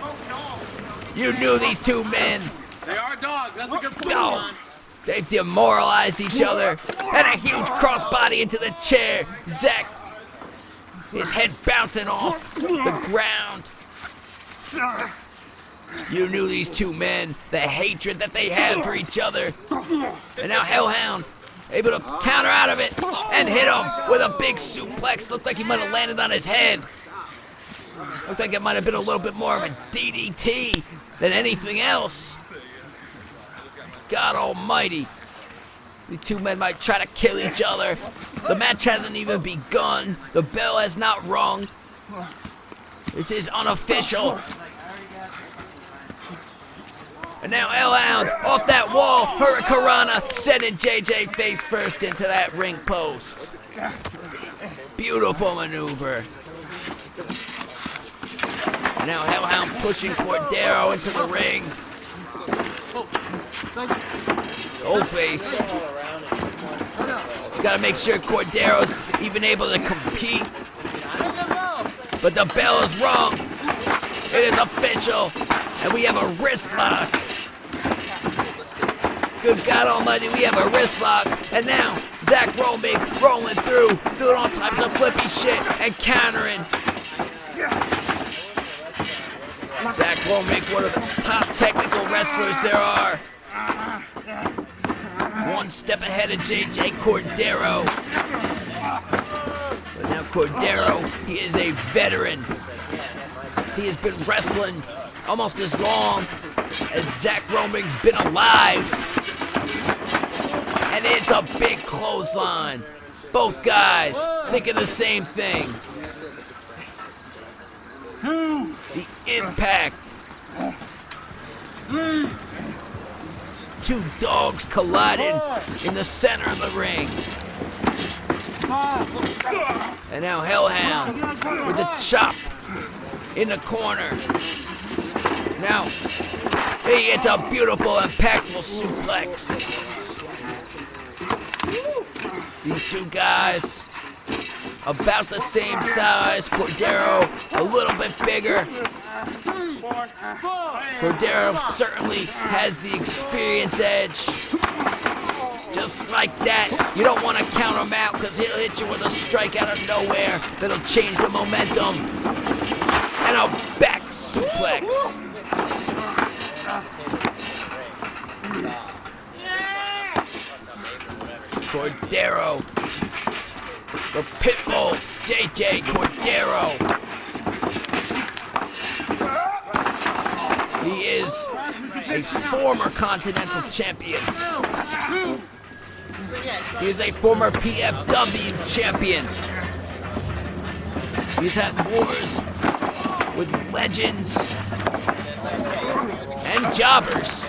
You knew these two men. They are dogs. That's a good point. No. They've demoralized each other. And a huge crossbody into the chair. Zack, his head bouncing off the ground. You knew these two men, the hatred that they had for each other. And now Hellhound, able to counter out of it and hit him with a big suplex. Looked like he might have landed on his head. Looked like it might have been a little bit more of a DDT than anything else. God almighty. The two men might try to kill each other. The match hasn't even begun. The bell has not rung. This is unofficial. And now Hellhound off that wall, Hurricanrana, sending JJ face first into that ring post. Beautiful maneuver. And now Hellhound pushing Cordero into the ring. Old face. Gotta make sure Cordero's even able to compete. But the bell is rung. It is official. And we have a wrist lock. Good God almighty, we have a wrist lock. And now, Zack Romig rolling through, doing all types of flippy shit and countering. Zack Romig, one of the top technical wrestlers there are. One step ahead of JJ Cordero. But now Cordero, he is a veteran. He has been wrestling almost as long as Zack Romig's been alive. And it's a big clothesline. Both guys thinking the same thing. The impact. Two dogs colliding in the center of the ring. And now Hellhound with the chop in the corner. Now, he hits a beautiful, impactful suplex. These two guys, about the same size. Cordero, a little bit bigger. Cordero certainly has the experience edge. Just like that, you don't want to count him out because he'll hit you with a strike out of nowhere that'll change the momentum. And a back suplex. Cordero. The Pitbull, JJ Cordero. He is a former Continental champion. He is a former PFW champion. He's had wars with legends and jobbers,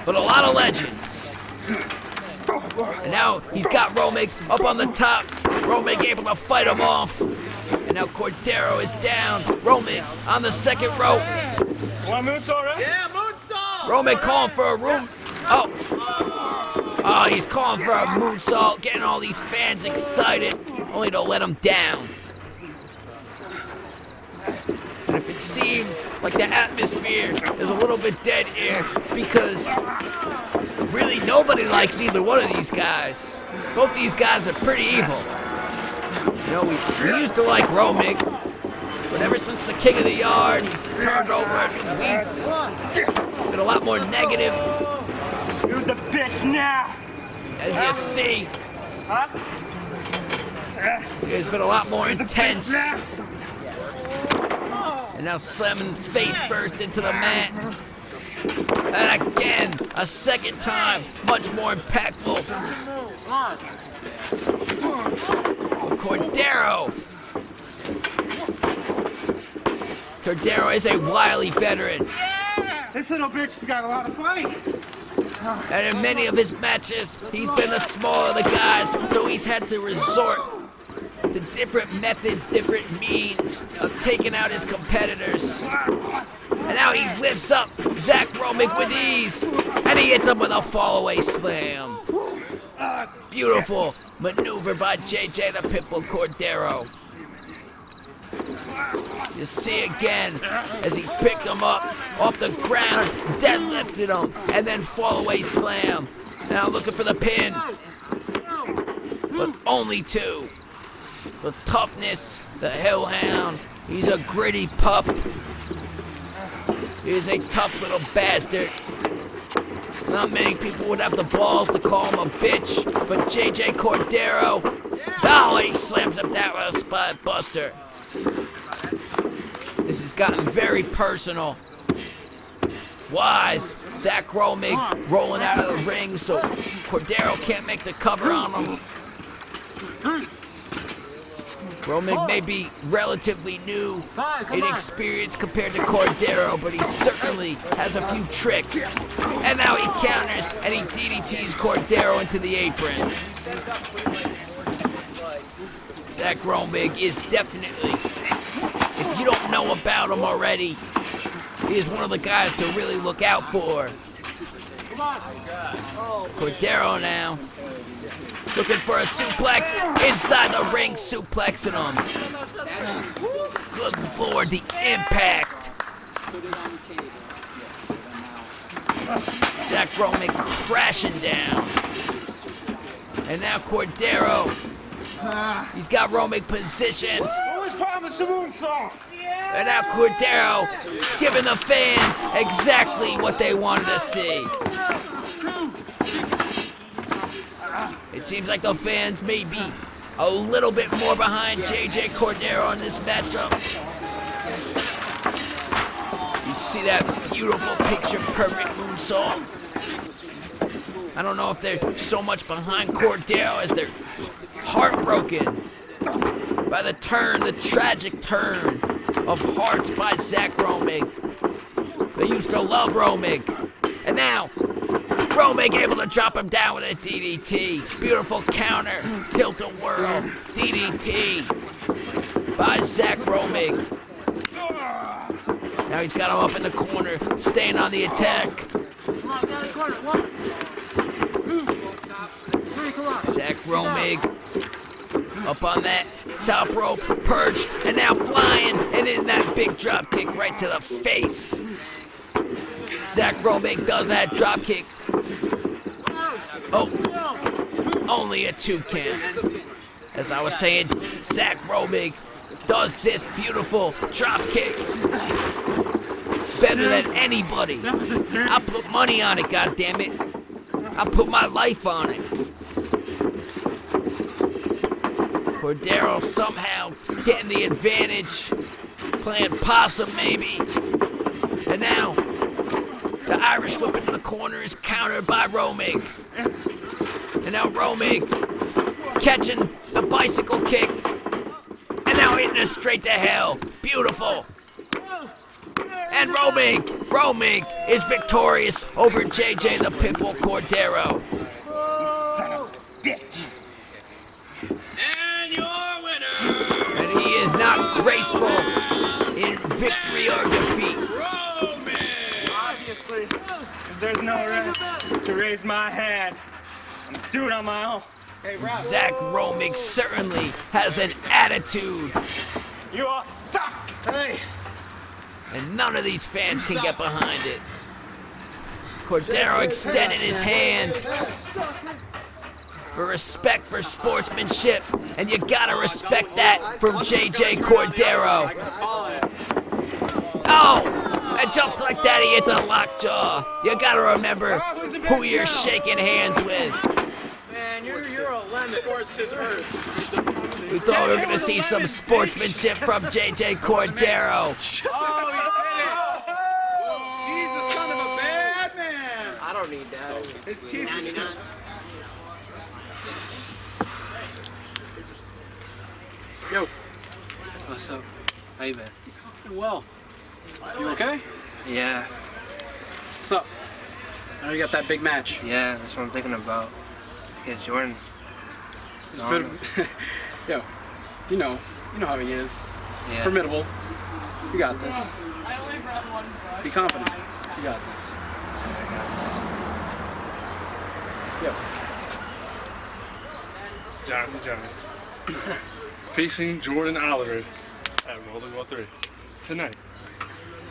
but a lot of legends. And now he's got Romig up on the top. Romig able to fight him off. And now Cordero is down. Romig on the second rope. Want moonsault, right? Yeah, moonsault! Romig calling for a room. Oh, he's calling for a moonsault, getting all these fans excited, only to let him down. And if it seems like the atmosphere is a little bit dead here, it's because really nobody likes either one of these guys. Both these guys are pretty evil. You know, we used to like Romig, but ever since the King of the Yard, he's turned over and we've been a lot more negative. Who's a bitch now? As you see, he's been a lot more intense. And now slamming face first into the mat. And again, a second time, much more impactful. Cordero. Cordero is a wily veteran. This little bitch has got a lot of fight. And in many of his matches, he's been the smaller of the guys, so he's had to resort to different methods, different means of taking out his competitors. And now he lifts up Zack Romig with ease, and he hits him with a fallaway slam. Beautiful maneuver by JJ the Pitbull Cordero. You see again as he picked him up off the ground, deadlifted him, and then fallaway slam. Now looking for the pin, but only two. The toughness, the Hellhound. He's a gritty pup. He's a tough little bastard. Not many people would have the balls to call him a bitch, but JJ Cordero, oh, he slams him down with a spine buster. This has gotten very personal. Wise, Zack Romig rolling out of the ring so Cordero can't make the cover on him. Romig may be relatively new in experience compared to Cordero, but he certainly has a few tricks. And now he counters and he DDTs Cordero into the apron. Zack Romig is definitely, if you don't know about him already, he is one of the guys to really look out for. Cordero now, looking for a suplex inside the ring, suplexing him. Looking for the impact. Zack Romig crashing down. And now Cordero, he's got Romig positioned. Always promised a moonsault. And now Cordero giving the fans exactly what they wanted to see. It seems like the fans may be a little bit more behind JJ Cordero in this matchup. You see that beautiful picture-perfect moonsault? I don't know if they're so much behind Cordero as they're heartbroken by the turn, the tragic turn of hearts by Zack Romig. They used to love Romig. And now, Romig able to drop him down with a DDT. Beautiful counter, tilt-a-whirl, DDT by Zack Romig. Now he's got him up in the corner, staying on the attack. Come on, down the corner. 1, 2, 3, come on. Zack Romig up on that top rope, perched, and now flying, and in that big drop kick right to the face. Zack Romig does that drop kick. Oh, only a 2 count. As I was saying, Zack Romig does this beautiful drop kick better than anybody. I put money on it, goddammit. I put my life on it. Cordero somehow getting the advantage, playing possum maybe. And now, the Irish whip into the corner is countered by Romig. And now Romig catching the bicycle kick. And now hitting it straight to hell. Beautiful. And Romig is victorious over JJ the Pitbull Cordero. Son of a bitch. And your winner. And he is not graceful in victory or defeat. Obviously, because there's no right to raise my hand. I'm doing it on my own. Zack Romig certainly has an attitude. You all suck. Hey. And none of these fans can get behind it. Cordero extended his hand for respect for sportsmanship, and you gotta respect that from JJ Cordero. Oh, and just like that, he hits a lockjaw. You gotta remember who you're shaking hands with. Man, you're a lemon. Scorched his earth. We thought we were gonna see some sportsmanship from JJ Cordero. Oh, He's the son of a bad man. I don't need that. His teeth. Yo. What's up? How you been? Well. You okay? Yeah. What's up? I know you got that big match. Yeah, that's what I'm thinking about. Against Jordan. It's Yo, you know how he is. Yeah. Formidable. You got this. Be confident. You got this. Yo. Johnny. Facing Jordan Oliver at Roll To Gold 3 tonight.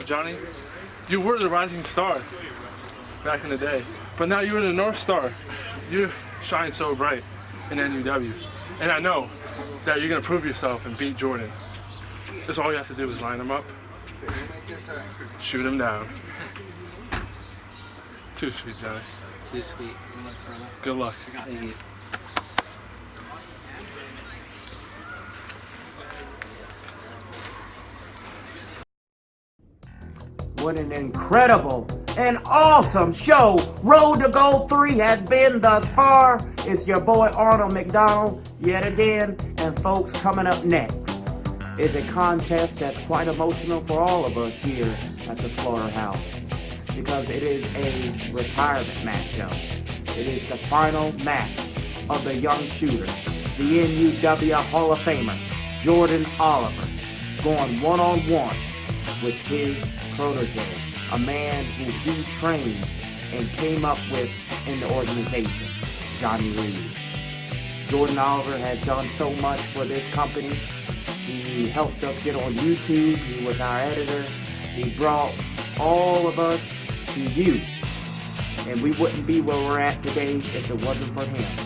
Johnny, you were the rising star back in the day, but now you're the North Star. You shine so bright in NUW, and I know that you're gonna prove yourself and beat Jordan. That's all you have to do is line him up, shoot him down. Too sweet, Johnny. Too sweet. Good luck. Thank you. What an incredible and awesome show Road to Gold 3 has been thus far. It's your boy Arnold McDonald yet again, and folks, coming up next is a contest that's quite emotional for all of us here at the Slaughterhouse, because it is a retirement matchup. It is the final match of the young shooter, the NUW Hall of Famer, Jordan Oliver, going one-on-one with his protege, a man who he trained and came up with in the organization, Johnny REID. Jordan Oliver has done so much for this company. He helped us get on YouTube. He was our editor. He brought all of us to you. And we wouldn't be where we're at today if it wasn't for him.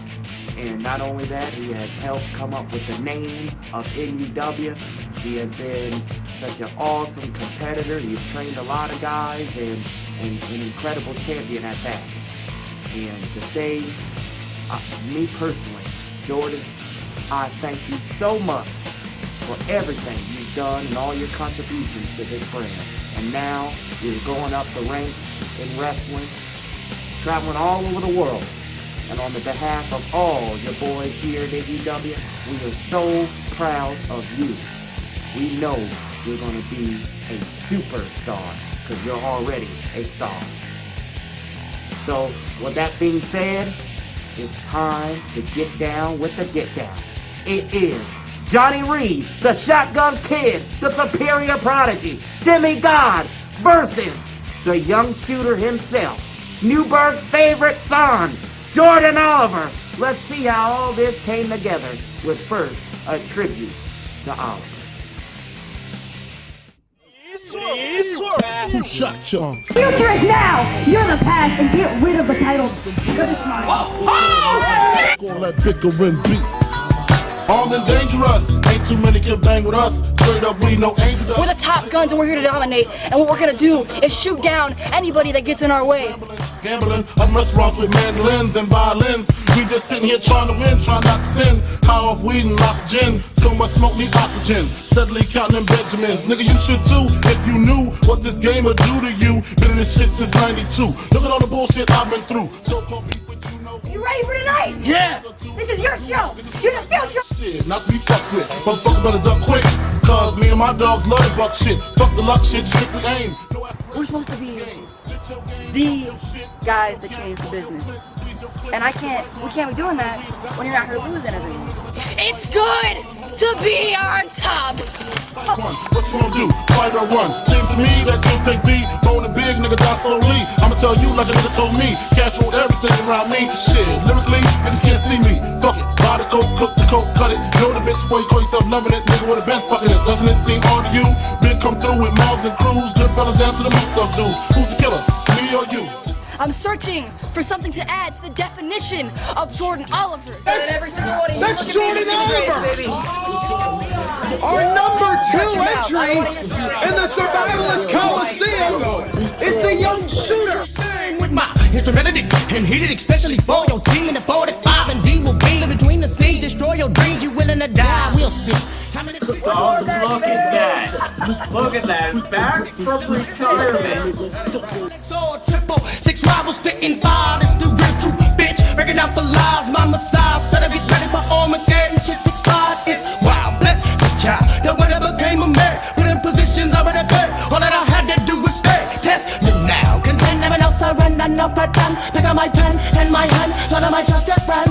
And not only that, he has helped come up with the name of NUW. He has been such an awesome competitor. He's trained a lot of guys and an incredible champion at that. And to say, me personally, Jordan, I thank you so much for everything you've done and all your contributions to this brand. And now you're going up the ranks in wrestling, traveling all over the world. And on the behalf of all your boys here at NUW, we are so proud of you. We know you're going to be a superstar because you're already a star. So, with that being said, it's time to get down with the get down. It is Johnny REID, the Shotgun Kid, the Superior Prodigy, Demigod, versus the young shooter himself, Newburgh's favorite son, Jordan Oliver. Let's see how all this came together with first a tribute to Oliver. Who shot you? Future is now! You're the past and get rid of the title. Gonna let bickering beat. Armed and dangerous. Ain't too many can bang with us. Straight up, we no angel. We're the top guns and we're here to dominate. And what we're gonna do is shoot down anybody that gets in our way. Gambling, I'm restaurants with mandolins and violins. We just sitting here trying to win, trying not to sin. High off weed and lots of gin. So much smoke, need oxygen. Steadily counting them Benjamins. Nigga, you should too, if you knew what this game would do to you. Been in this shit since 92. Look at all the bullshit I've been through. So call me what you know. You ready for tonight? Yeah. This is your show. You're the future. Shit, not to be fucked with. Motherfucker better duck quick. Cause me and my dogs love the buck shit. Fuck the luck shit, strictly aim. We're supposed to be the guys that change the business. And we can't be doing that when you're out here losing everything. It's good to be on top. What you gonna do? Fight or run? Seems to me that you'll take the bone and big, nigga, die slowly. I'ma tell you like a nigga told me. Cash roll everything around me. Shit, lyrically, niggas can't see me. Fuck it, buy the coke, cook the coke, cut it. Know the bitch before you call yourself loving it. Nigga with a bench fucking it. Doesn't it seem hard to you? Big come through with mouths and crews. Good fellas down to the meat stuff, dude. Who's the killer? Me or you? I'm searching for something to add to the definition of Jordan Oliver. That's Jordan Oliver! Our number 2 entry in the Survivalist Coliseum is the young shooter. With my instrumentality and heated especially for your team in the 45 and D will be between the scenes, destroy your dreams, you willing to die, we'll see. Oh, look at that. Look at that. Back from retirement. So triple, 6 rivals spitting fire, this the real true bitch. Breaking out for lies, my massage, better get ready for Armageddon, shit expired, it's wild, bless the child. The one that became a man, put in positions already bad. All that I had to do was stay, test me now. Contend, never else I run, and no pretend. Pick up my pen and my hand, none of my trusted friend.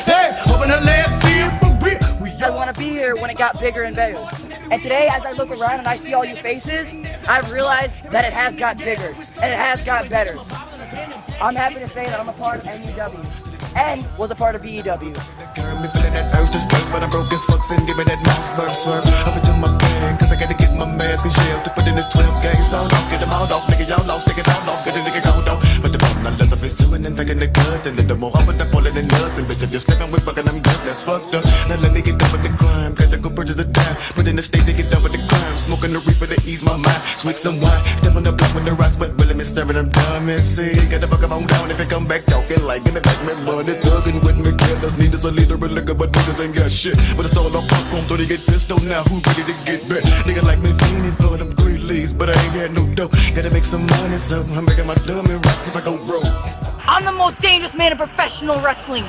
Hey, open the lid, see it for real. I want to be here when it got bigger and better. And today, as I look around and I see all you faces, I've realized that it has got bigger and it has got better. I'm happy to say that I'm a part of NUW and was a part of BEW. Me feeling that urge to spark, but I'm broke as fucks and giving that mouse bird swerve. Up into my bag, cause I gotta get my mask and shells to put in this 12 gauge sound off. Get them all off, nigga, y'all lost, take it all off, get a nigga cold off. But the bottom of leather is chillin' and thinking the good, and the more I'm with the pulling and nothing. Bitch, if you're slipping with bucking, I'm good, that's fucked up. Now let me get done with the crime, gotta go purchase a dime. Put in the state to get done with the crime, smoking the reaper to ease my mind. Swig some wine, step on the block with the rocks, but really me staring, I'm dumb and see. Gotta fuck up on down if you come back talking like in the back, me money thugging with me. Killers need us a leader of liquor, but niggas ain't got shit. But it's all on popcorn, so they get pissed on now. Who ready to get back? Nigga like me fiending for them green leaves, but I ain't got no dough. Gotta make some money, so I'm making my dummy rocks if I go broke. I'm the most dangerous man in professional wrestling.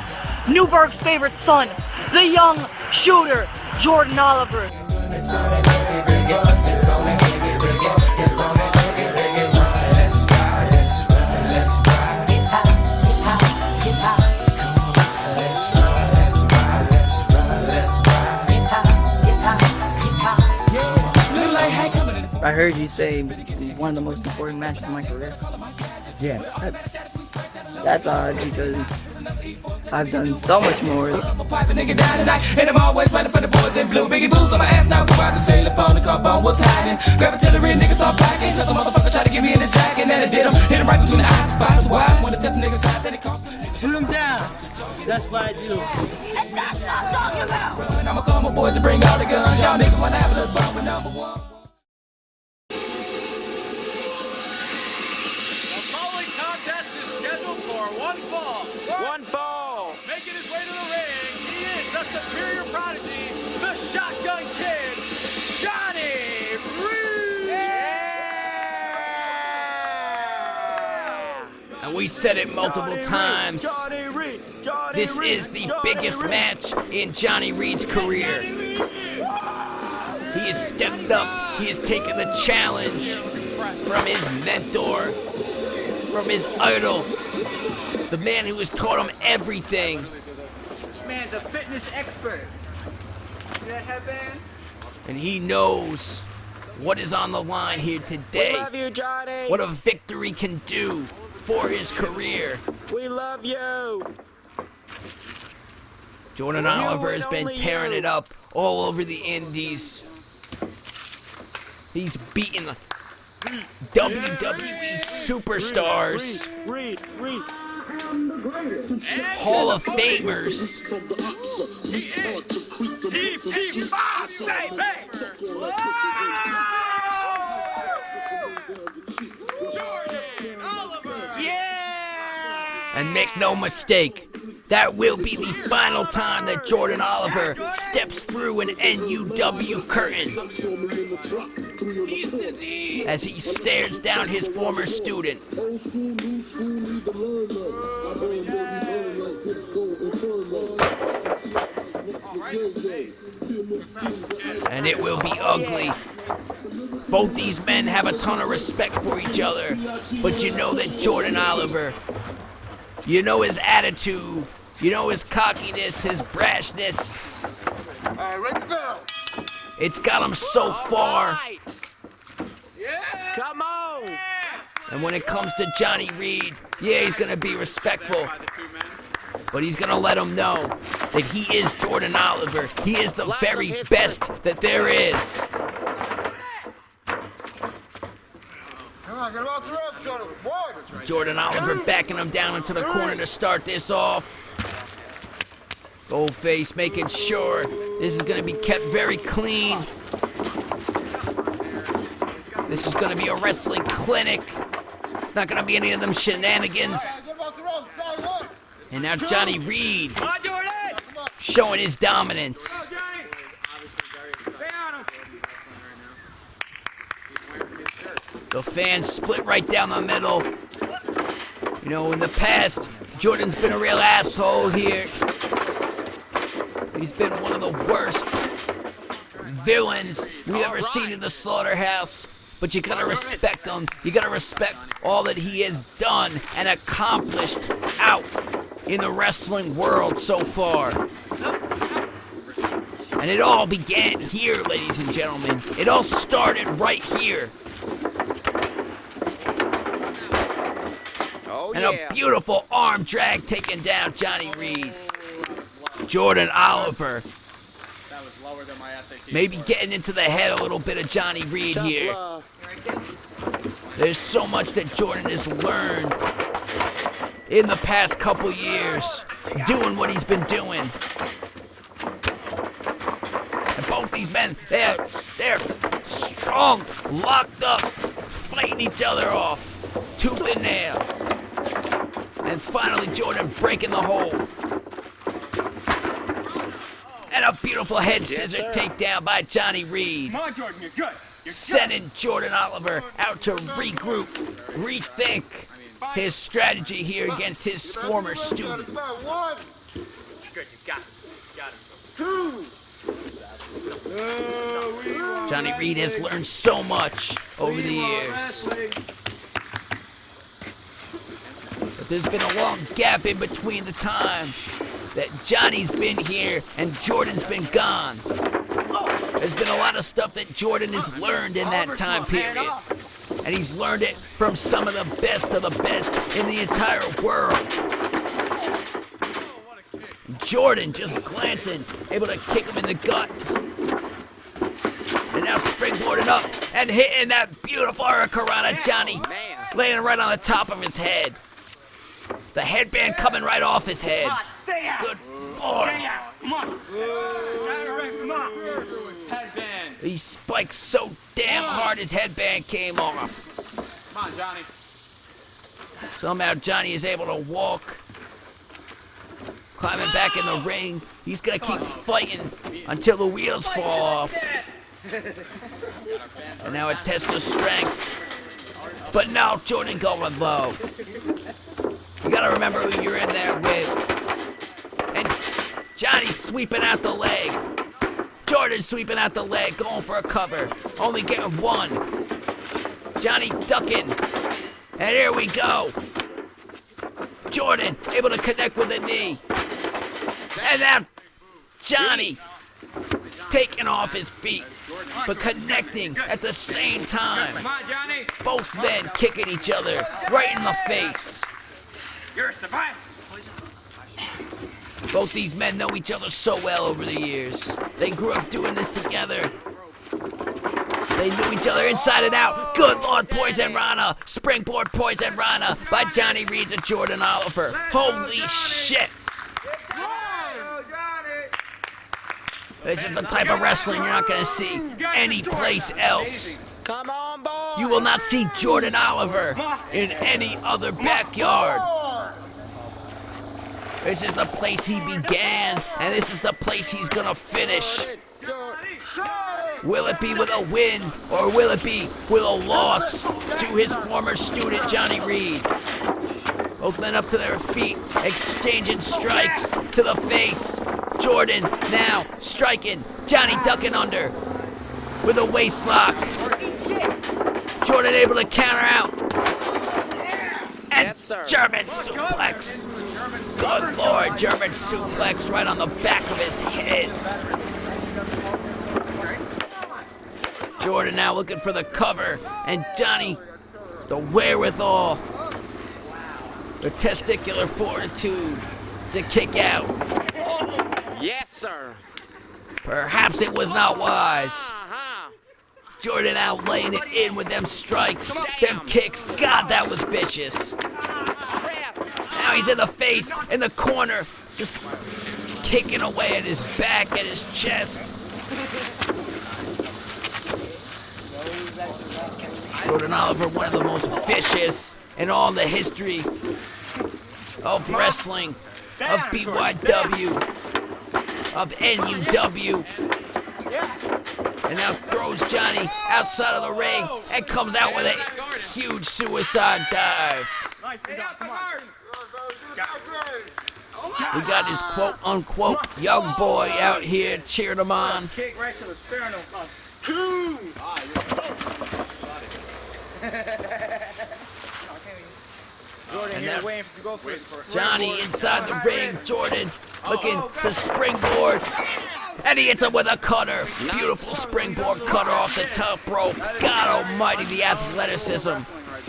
Newburgh's favorite son, the young shooter, Jordan Oliver. I heard you say one of the most important matches in my career. Yeah. That's odd because I've done so much more. And I'm always running for the boys in blue. Biggie boots on my ass now. Go out the cellular phone and call on what's happening. Grab artillery, niggas start packing. Cause a motherfucker try to get me in the jacket. And I did him. Hit him right between the eyes. Spiders wide. Wanna test a nigga's size that it costs. Shoot him down. That's what I do. And that's what I'm talking about. I'ma call my boys and bring all the guns. Y'all niggas wanna have a little fun with number one. One fall. Making his way to the ring, he is the superior prodigy, the Shotgun Kid, Johnny Reed. And we said it multiple times. This is the biggest match in Johnny Reed's career. He has stepped up. He has taken the challenge from his mentor, from his idol, the man who has taught him everything. This man's a fitness expert. See that headband? And he knows what is on the line here today. We love you, Johnny. What a victory can do for his career. We love you. Jordan Oliver has been tearing it up all over the indies. He's beaten WWE superstars. Hall of Famers. TP5, baby! Jordan Oliver! Yeah! And make no mistake, that will be the final time that Jordan Oliver steps through an NUW curtain as he stares down his former student. And it will be ugly. Both these men have a ton of respect for each other, but you know that Jordan Oliver, you know his attitude, you know his cockiness, his brashness. It's got him so far. Come on! And when it comes to Johnny Reed, yeah, he's gonna be respectful, but he's gonna let him know that he is Jordan Oliver. He is the very best that there is. Jordan Oliver backing him down into the corner to start this off. Goldface making sure this is going to be kept very clean. This is going to be a wrestling clinic. It's not going to be any of them shenanigans. And now Johnny Reed showing his dominance. The fans split right down the middle. You know, in the past, Jordan's been a real asshole here. He's been one of the worst villains we've ever seen in the Slaughterhouse. But you gotta respect him. You gotta respect all that he has done and accomplished out in the wrestling world so far. And it all began here, ladies and gentlemen. It all started right here. And a beautiful arm drag taking down Johnny Reed. Jordan Oliver. Maybe getting into the head a little bit of Johnny Reed here. There's so much that Jordan has learned in the past couple years, doing what he's been doing. And both these men, they're strong, locked up, fighting each other off, tooth and nail. And finally, Jordan breaking the hold. And a beautiful head scissor takedown by Johnny Reed. Come on, Jordan, you're good. Sending Jordan Oliver out to regroup, rethink his strategy here against his former student. Good, you got it. Johnny Reed has learned so much over the years. But there's been a long gap in between the time that Johnny's been here and Jordan's been gone. There's been a lot of stuff that Jordan has learned in that time period. And he's learned it from some of the best in the entire world. Jordan just glancing, able to kick him in the gut. And now springboarding up and hitting that beautiful hurricanrana. Johnny laying right on the top of his head. The headband coming right off his head. Good Lord. He spiked so damn hard his headband came off. Come on, Johnny. Somehow Johnny is able to walk. Climbing back in the ring. He's gonna keep fighting until the wheels fall off. And now a test of strength. But now Jordan going low. You gotta remember who you're in there with. And Johnny's sweeping out the leg. Jordan's sweeping out the leg, going for a cover. Only getting one. Johnny ducking. And here we go. Jordan able to connect with a knee. And now Johnny taking off his feet, but connecting at the same time. Both men kicking each other right in the face. You're a survivor. Both these men know each other so well over the years. They grew up doing this together. They knew each other inside and out. Good Lord, Poison Rana. Springboard Poison Rana by Johnny Reed to Jordan Oliver. Holy shit. This is the type of wrestling you're not going to see anyplace else. Come on, boy. You will not see Jordan Oliver in any other backyard. This is the place he began, and this is the place he's gonna finish. Will it be with a win, or will it be with a loss to his former student, Johnny Reed? Both men up to their feet, exchanging strikes to the face. Jordan now striking, Johnny ducking under with a waist lock. Jordan able to counter out. And Yes, sir. German suplex. Good Lord, German suplex right on the back of his head. Jordan now looking for the cover, and Johnny, the wherewithal, the testicular fortitude to kick out. Yes, sir. Perhaps it was not wise. Jordan out laying it in with them strikes, them kicks. God, that was vicious. Now he's in the face, in the corner, just kicking away at his back, at his chest. Jordan Oliver, one of the most vicious in all the history of wrestling, of BYW, of NUW. And now throws Johnny outside of the ring and comes out with a huge suicide dive. We got his quote-unquote young boy out here cheering him on. Kick right to the sternum. Jordan here waiting to go first. Johnny inside the ring. Jordan looking to springboard. And he hits him with a cutter. Beautiful springboard cutter off the top rope. God almighty, the athleticism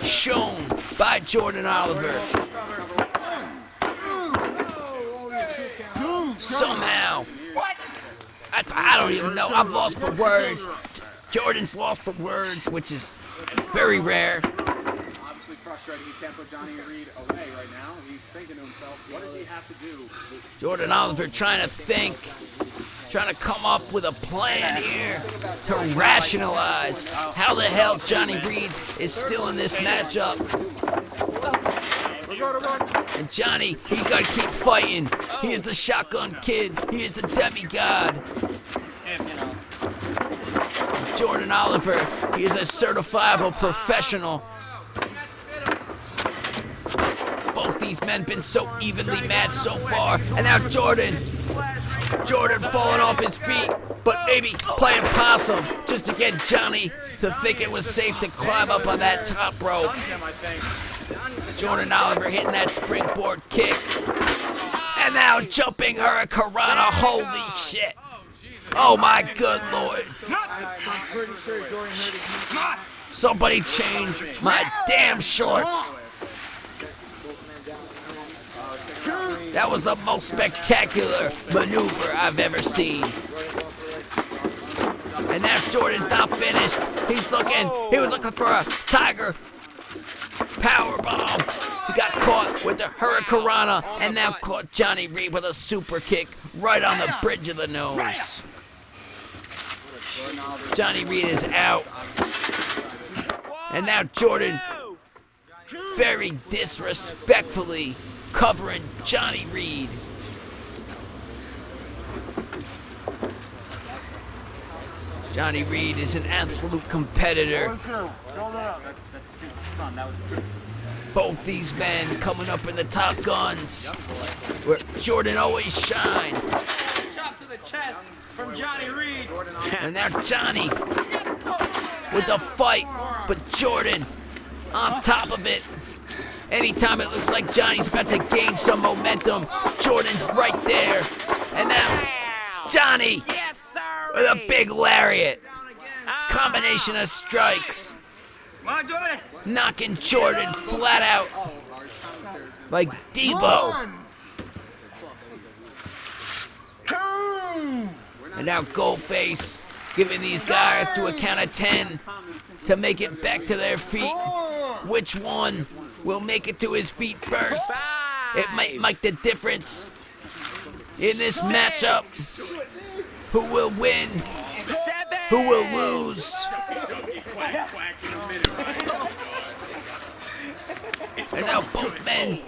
shown by Jordan Oliver. Somehow. I don't even know. I'm lost for words. Jordan's lost for words, which is very rare. Obviously frustrating. He can't put Johnny Reed away right now. He's thinking to himself, what does he have to do? Jordan Oliver trying to think, trying to come up with a plan here to rationalize how the hell Johnny Reed is still in this matchup. And Johnny, he's got to keep fighting. He is the shotgun kid. He is the demigod. Jordan Oliver, he is a certifiable professional. Both these men been so evenly matched so far. And now Jordan falling off his feet, but maybe playing possum just to get Johnny to think it was safe to climb up on that top rope. Jordan Oliver hitting that springboard kick. And now jumping Hurricanrana. Holy shit. Oh my good Lord. Somebody change my damn shorts. That was the most spectacular maneuver I've ever seen. And now Jordan's not finished. He was looking for a tiger powerbomb. He got caught with the Hurricanrana and now caught Johnny Reed with a super kick right on the bridge of the nose. Johnny Reed is out. And now Jordan very disrespectfully covering Johnny Reed. Johnny Reed is an absolute competitor. Both these men coming up in the top guns, where Jordan always shined. Chop to the chest from Johnny Reed. And now Johnny with the fight, but Jordan on top of it. Anytime it looks like Johnny's about to gain some momentum, Jordan's right there. And now Johnny with a big lariat. Combination of strikes. Knocking Jordan flat out like Debo. And now Goldface giving these guys to a count of 10 to make it back to their feet. Which one will make it to his feet first? It might make the difference in this matchup. Who will win? Who will lose? And now both men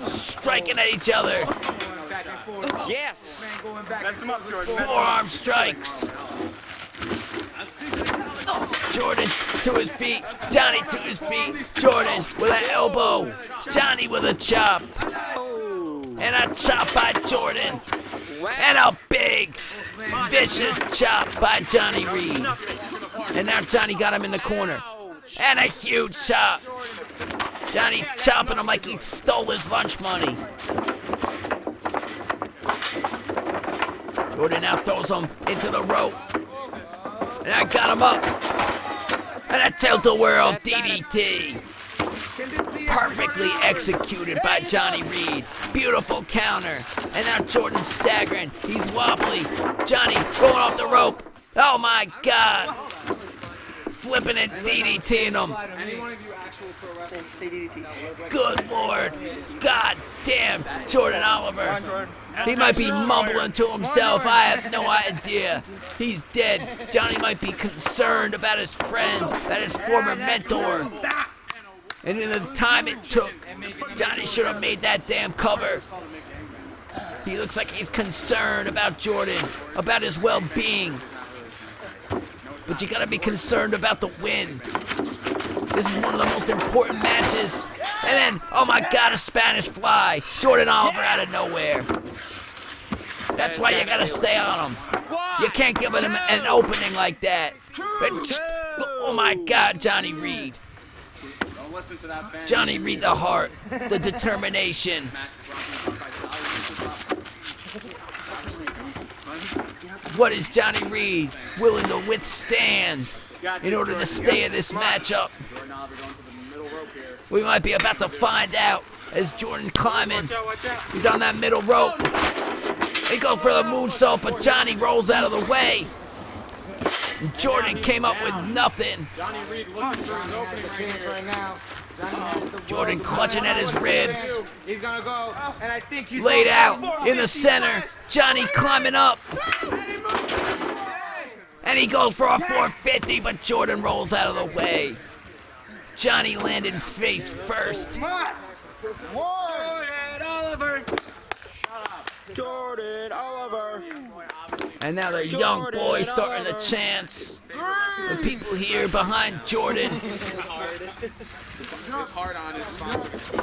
striking at each other. Yes. Mess him up, Jordan. Mess him up. Forearm strikes. Jordan to his feet. Johnny to his feet. Jordan with an elbow. Johnny with a chop. And a chop by Jordan. And a big, vicious chop by Johnny Reed. And now Johnny got him in the corner. And a huge chop. Johnny's chopping him like he stole his lunch money. Jordan now throws him into the rope. And I got him up. And a tilt-a-whirl DDT. Perfectly executed by Johnny Reed. Beautiful counter. And now Jordan's staggering. He's wobbly. Johnny going off the rope. Oh my God. Flipping and DDTing him. Good Lord. God damn Jordan Oliver. He might be mumbling to himself. I have no idea. He's dead. Johnny might be concerned about his friend, about his former mentor. And in the time it took, Johnny should have made that damn cover. He looks like he's concerned about Jordan, about his well-being. But you gotta be concerned about the win. This is one of the most important matches. And then, oh my God, a Spanish fly. Jordan Oliver out of nowhere. That's why you gotta stay on him. You can't give him an opening like that. Oh my God, Johnny Reed. Johnny Reed, the heart, the determination. What is Johnny Reed willing to withstand in order to stay in this matchup? We might be about to find out as Jordan climbing. He's on that middle rope. He goes for the moonsault, but Johnny rolls out of the way. And Jordan came up with nothing. Johnny Reed looking for his opening chance right now. Jordan clutching at his ribs. He's gonna go, and I think he's laid out in the center. Johnny climbing up. And he goes for a 450, but Jordan rolls out of the way. Johnny landed face first. Jordan Oliver. Jordan Oliver. And now the young boy starting to chance. The people here behind Jordan.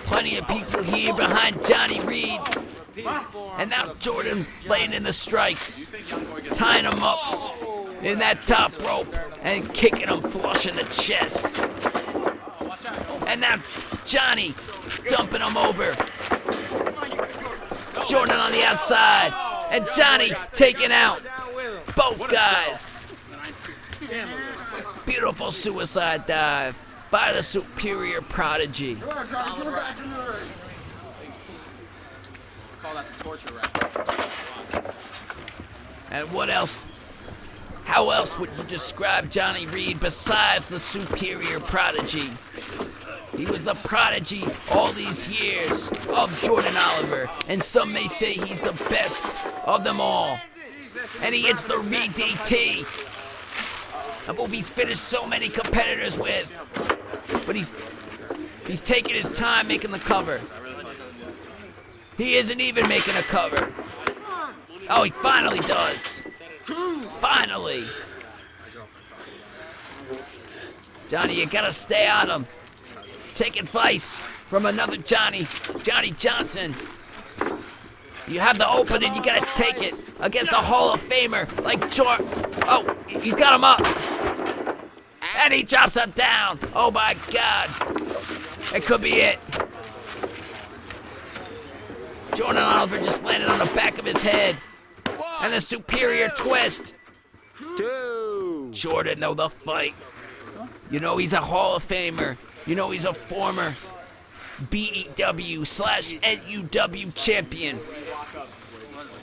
Plenty of people here behind Johnny Reed. And now Jordan laying in the strikes. Tying him up in that top rope and kicking him flush in the chest. And now Johnny dumping him over. Jordan on the outside. And Johnny taking out both guys. Beautiful suicide dive by the superior Protege. Call that the torture rack. And what else? How else would you describe Johnny Reed besides the superior Protege? He was the prodigy all these years of Jordan Oliver, and some may say he's the best of them all. And he hits the REID DT, a move he's finished so many competitors with. But he's taking his time making the cover. He isn't even making a cover. Oh, he finally does. Finally. Johnny, you gotta stay on him. Take advice from another Johnny Johnson. You have the opening, you gotta take it against a Hall of Famer like Jordan. Oh, he's got him up. And he chops him down. Oh my God. It could be it. Jordan Oliver just landed on the back of his head. And a superior twist. Jordan, though, the fight. You know he's a Hall of Famer. You know he's a former BEW/NUW champion.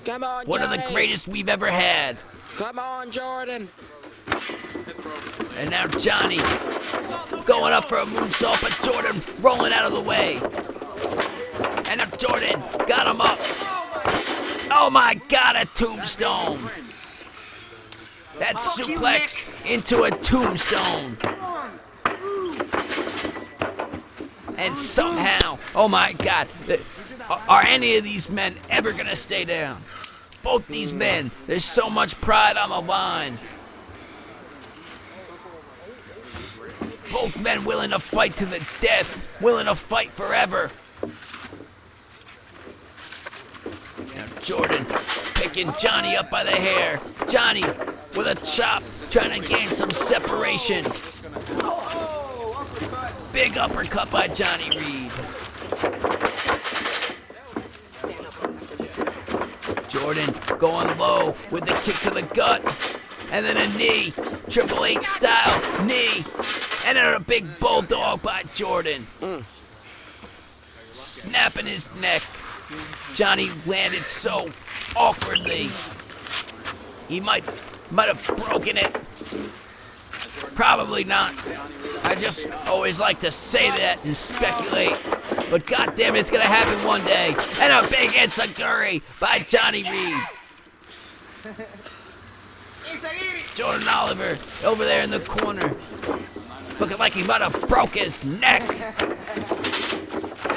Come on, One of the Johnny. greatest we've ever had. Come on, Jordan. And now Johnny going up for a moonsault, but Jordan rolling out of the way. And now Jordan got him up. Oh my God, a tombstone. That suplex into a tombstone. And somehow, oh my God, Are any of these men ever gonna stay down? Both these men, there's so much pride on the line. Both men willing to fight to the death, willing to fight forever. Now Jordan picking Johnny up by the hair. Johnny with a chop, trying to gain some separation. Big uppercut by Johnny Reed. Jordan going low with the kick to the gut. And then a knee, Triple H style knee. And then a big bulldog by Jordan. Snapping his neck. Johnny landed so awkwardly. He might have broken it. Probably not. I just always like to say that and speculate. But goddamn, it's gonna happen one day. And a big enziguri by Johnny Reed. Jordan Oliver over there in the corner, looking like he might have broke his neck.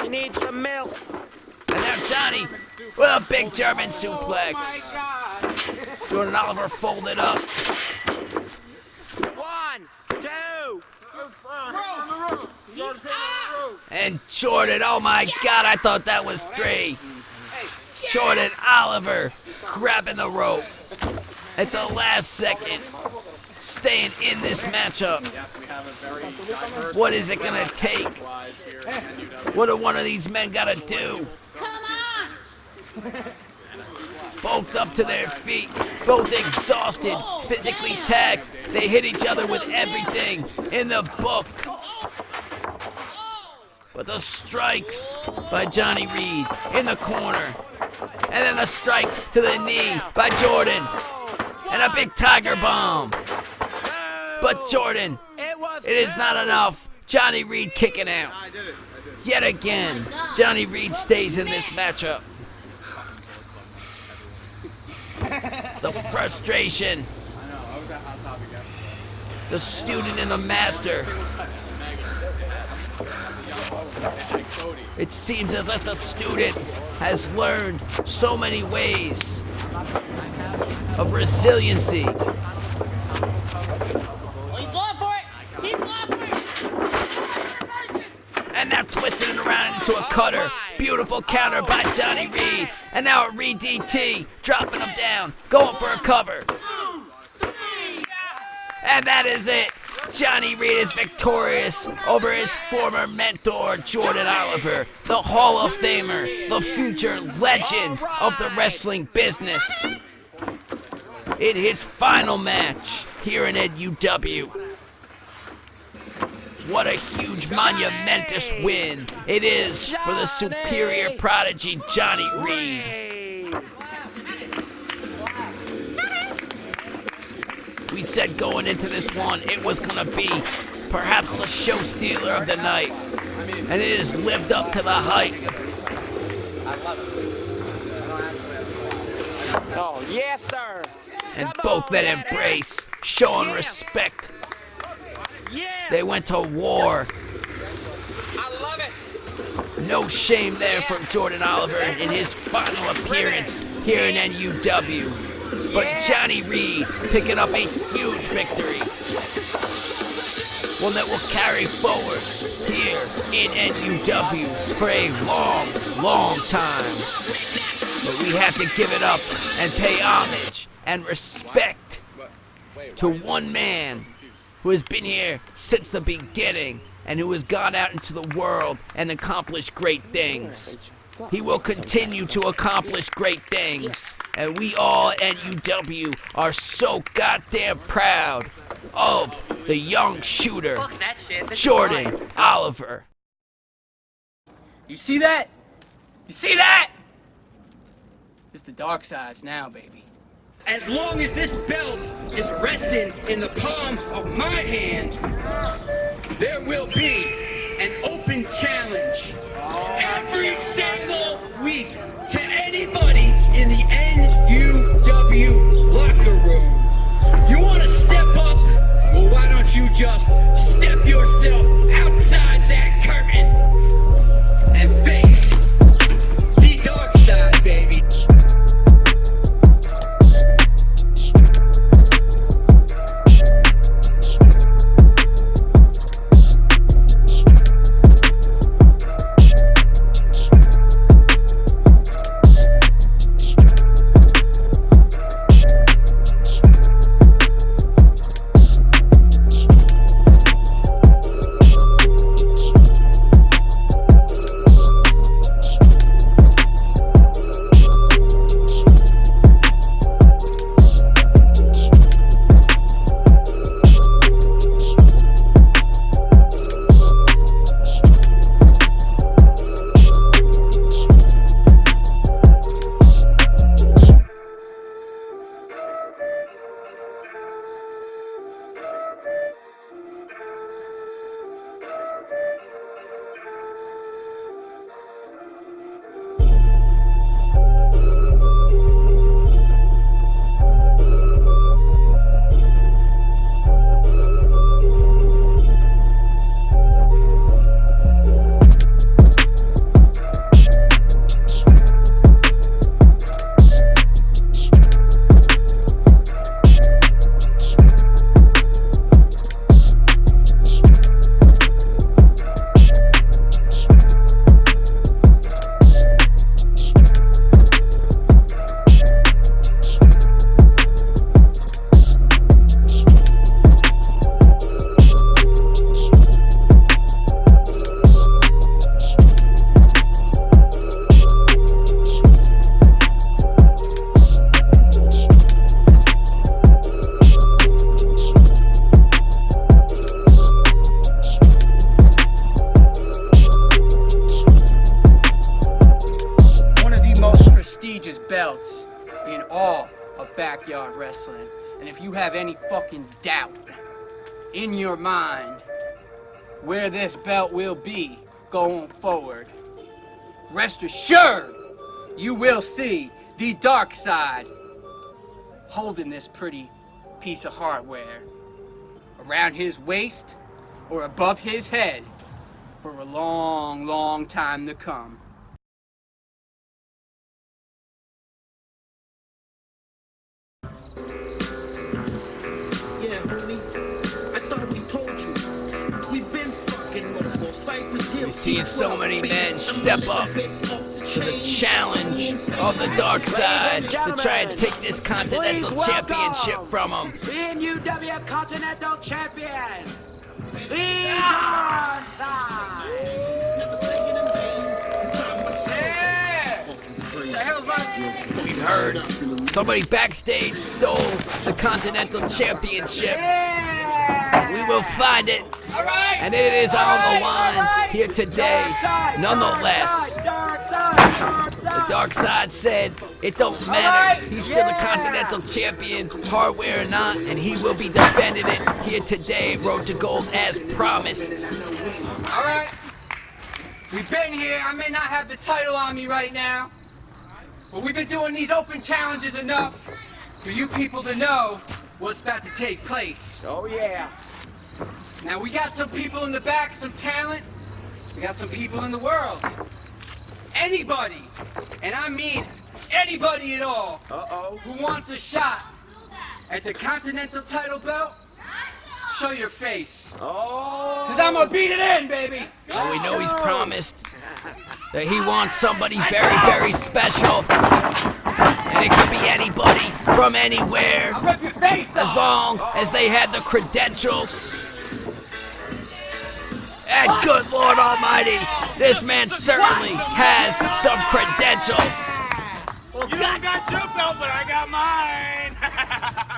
You need some milk. And now Johnny with a big German suplex. Jordan Oliver folded up. 1, 2. And Jordan, oh my God, I thought that was 3. Jordan Oliver grabbing the rope at the last second, staying in this matchup. What is it gonna take? What do one of these men gotta do? Both up to their feet, both exhausted, physically taxed. They hit each other with everything in the book. But the strikes by Johnny Reed in the corner. And then the strike to the knee by Jordan. And a big tiger bomb. But Jordan, it is not enough. Johnny Reed kicking out. Yet again, Johnny Reed stays in this matchup. The frustration. The student and the master. It seems as if the student has learned so many ways of resiliency. He's going for it! He's going for it! And now twisting it around into a cutter. Beautiful counter by Johnny Reed. And now a Reed DT, dropping him down, going for a cover. And that is it. Johnny Reed is victorious over his former mentor, Jordan Oliver, the Hall of Famer, the future legend of the wrestling business. In his final match here in NUW. What a huge, monumentous win it is for the superior prodigy, Johnny Reed. We said going into this one, it was gonna be perhaps the show stealer of the night. And it has lived up to the hype. Oh, yes, sir. And both men embrace, showing respect. They went to war. I love it. No shame there from Jordan Oliver in his final appearance here in NUW. But Johnny Reed picking up a huge victory. One that will carry forward here in NUW for a long, long time. But we have to give it up and pay homage and respect to one man who has been here since the beginning and who has gone out into the world and accomplished great things. He will continue to accomplish great things. And we all at NUW are so goddamn proud of the young shooter, Jordan Oliver. You see that? You see that? It's the dark sides now, baby. As long as this belt is resting in the palm of my hand, there will be an open challenge every single week to anybody in the NUW locker room. You want to step up? Well, why don't you just step yourself outside that curtain and face belts in all of backyard wrestling. And if you have any fucking doubt in your mind where this belt will be going forward, rest assured you will see the dark side holding this pretty piece of hardware around his waist or above his head for a long, long time to come. Yeah, homie. I thought we told you. We've been fucking local. Cypress Hill. We see so many men step up to the challenge of the dark side to try and take this Continental Championship from them. The NUW Continental Champion, the Dark Side. We heard somebody backstage stole the Continental Championship. We will find it, and it is on the line here today. Nonetheless, the dark side said it don't matter. He's still the Continental Champion, hardware or not, and he will be defending it here today at Road to Gold as promised. All right, we've been here. I may not have the title on me right now, but we've been doing these open challenges enough for you people to know what's about to take place. Oh, yeah. Now, we got some people in the back, some talent. We got some people in the world. Anybody, and I mean anybody at all, who wants a shot at the Continental title belt, show your face. Oh. Because I'm going to beat it in, baby. Well, we know he's promised that he wants somebody very, very special. And it could be anybody from anywhere. I'll rip your face as long as they had the credentials. And good Lord Almighty, this man certainly has some credentials. You don't got your belt, but I got mine.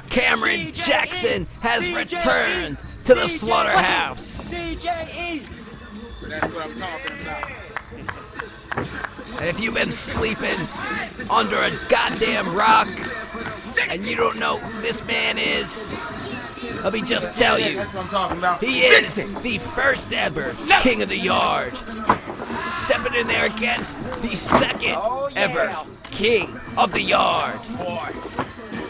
Cameron Jackson has returned to the slaughterhouse. CJE. That's what I'm talking about. And if you've been sleeping under a goddamn rock and you don't know who this man is, let me just tell you, That's what I'm talking about. he is the first ever King of the Yard. Stepping in there against the second ever King of the Yard.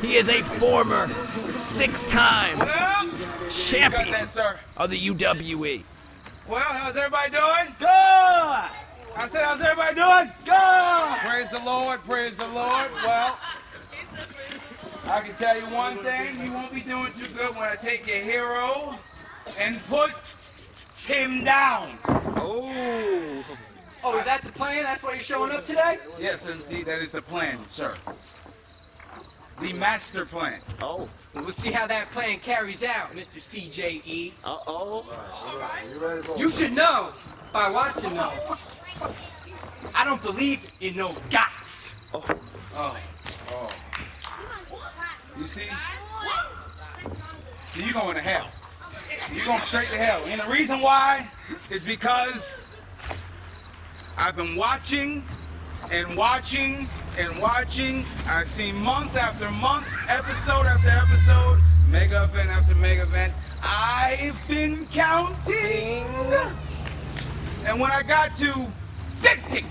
He is a former 6-time champion of the UWE. Well, how's everybody doing? Good! I said, how's everybody doing? Good! Praise the Lord, praise the Lord. Well, I can tell you one thing, you won't be doing too good when I take your hero and put him down. Oh. Oh, is that the plan? That's why you're showing up today? Yes, indeed, that is the plan, sir. The master plan. Oh. We'll see how that plan carries out, Mr. CJE. Uh-oh. You should know, by watching though, I don't believe in no guts. Oh. You see? You're going to hell. You're going straight to hell. And the reason why is because I've been watching and watching and watching. I've seen month after month, episode after episode, mega event after mega event. I've been counting. And when I got to 60,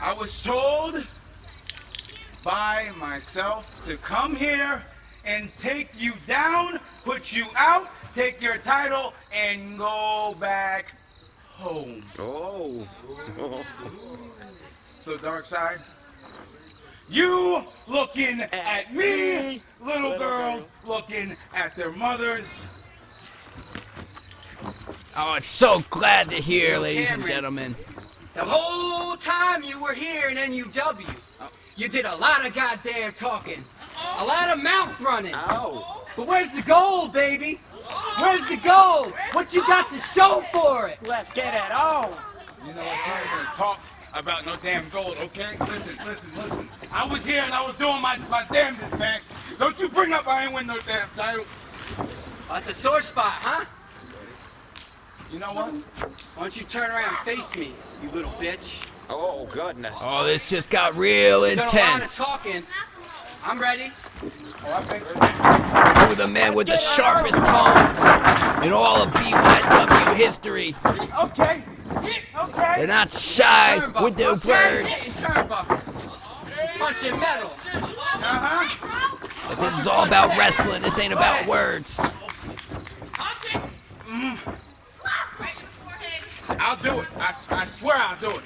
I was told by myself to come here and take you down, put you out, take your title, and go back home. Oh. So, Darkside, you looking at me, little girls looking at their mothers. Oh, it's so glad to hear, ladies and gentlemen. The whole time you were here in NUW, you did a lot of goddamn talking, a lot of mouth running. But where's the gold, baby? Where's the gold? What you got to show for it? Let's get it on. You know what, you ain't gonna talk about no damn gold, okay? Listen. I was here and I was doing my damnedest, man. Don't you bring up I ain't win no damn title. That's a sore spot, huh? You know what? Why don't you turn around and face me, you little bitch? Oh, goodness. Oh, this just got real intense. Talking. I'm ready. You're the man with the sharpest tongues in all of BYW history. Okay. Okay. They're not shy with their words. Punching metal. But this is all about wrestling. This ain't about words. I'll do it. I swear I'll do it.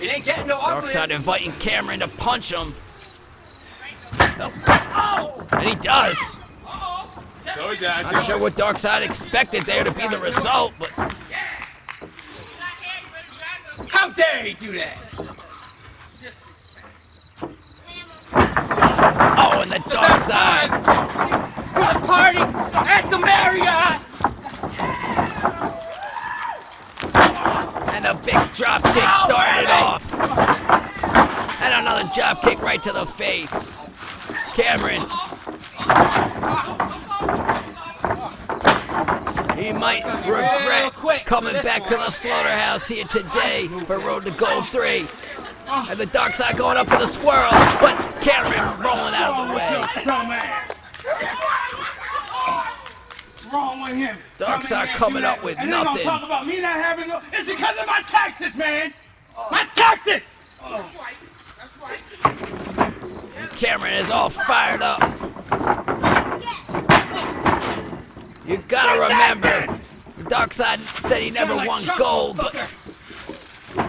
It ain't getting no uglier. Darkseid inviting Cameron to punch him. Oh. And he does. Not sure what Darkseid expected there to be the result, but... How dare he do that? Oh, and the Darkseid. For the party at the Marriott. And a big drop kick started off. And another drop kick right to the face. Cameron. He might regret coming back to the slaughterhouse here today for Road to Gold 3. And the Darkseid going up for the squirrel, but Cameron rolling out of the way. Wrong with him. Darkseid coming up with and nothing. And talk about me not having no... It's because of my taxes, man. My taxes. That's right. Cameron is all fired up. You gotta remember, Darkseid said he never won gold, but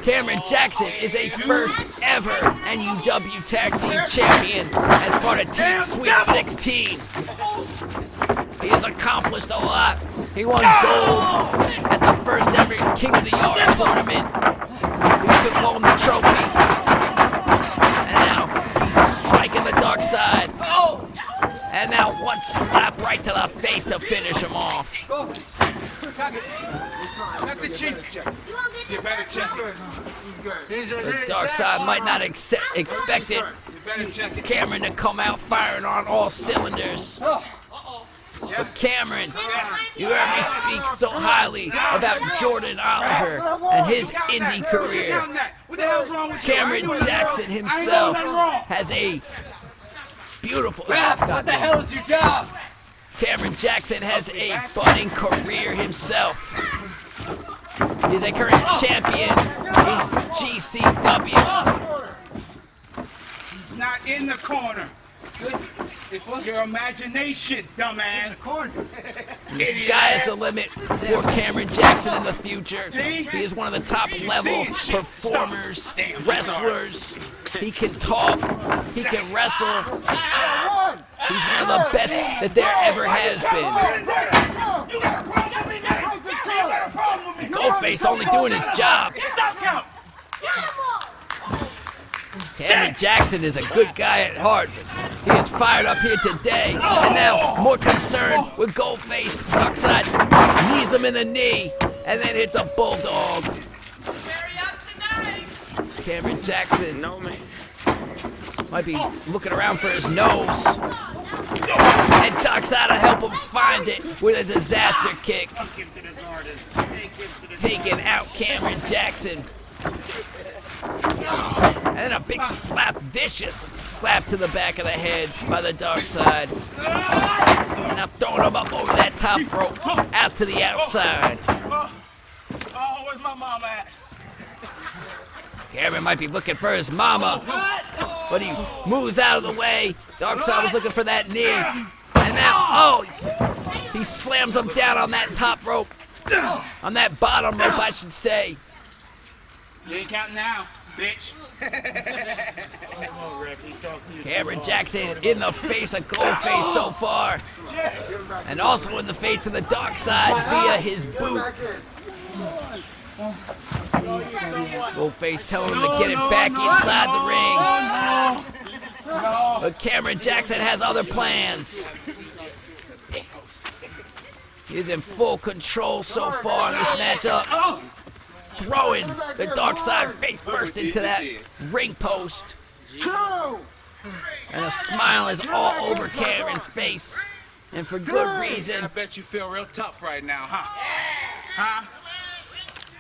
Cameron Jackson is a first ever NUW Tag Team Champion as part of Team Sweet 16. He has accomplished a lot. He won gold at the first ever King of the Yard tournament. He took home the trophy. And now he's striking the Darkseid. And now one slap right to the face to finish him off. The Darkseid might not expect it. Cameron to come out firing on all cylinders. But Cameron, you heard me speak so highly about Jordan Oliver and his indie career. Cameron Jackson himself has a beautiful... What the hell is your job? Cameron Jackson has a budding career himself. He's a current champion in GCW. He's not in the corner. It's your imagination, dumbass. The sky is the limit for Cameron Jackson in the future. He is one of the top level performers, wrestlers. He can talk, he can wrestle. He's one of the best that there ever has been. Goldface only doing his job. Cameron Jackson is a good guy at heart, but he is fired up here today. And now, more concerned with Goldface. Darkseid knees him in the knee, and then hits a bulldog. Cameron Jackson might be looking around for his nose. And Darkseid will help him find it with a disaster kick. Taking out Cameron Jackson. And then a big slap, vicious slap to the back of the head by the Darkseid. And now throwing him up over that top rope, out to the outside. Oh, where's my mama at? Cameron might be looking for his mama, but he moves out of the way. Darkseid was looking for that knee. And now, he slams him down on that top rope. On that bottom rope, I should say. You ain't counting now, bitch. Cameron Jackson in the face of Goldface so far. And also in the face of the Darkseid via his boot. Goldface telling him to get it back inside the ring. But Cameron Jackson has other plans. He's in full control so far in this matchup. Throwing the Darkseid face first into that ring post. And a smile is all over Cameron's face. And for good reason. I bet you feel real tough right now, huh? Huh?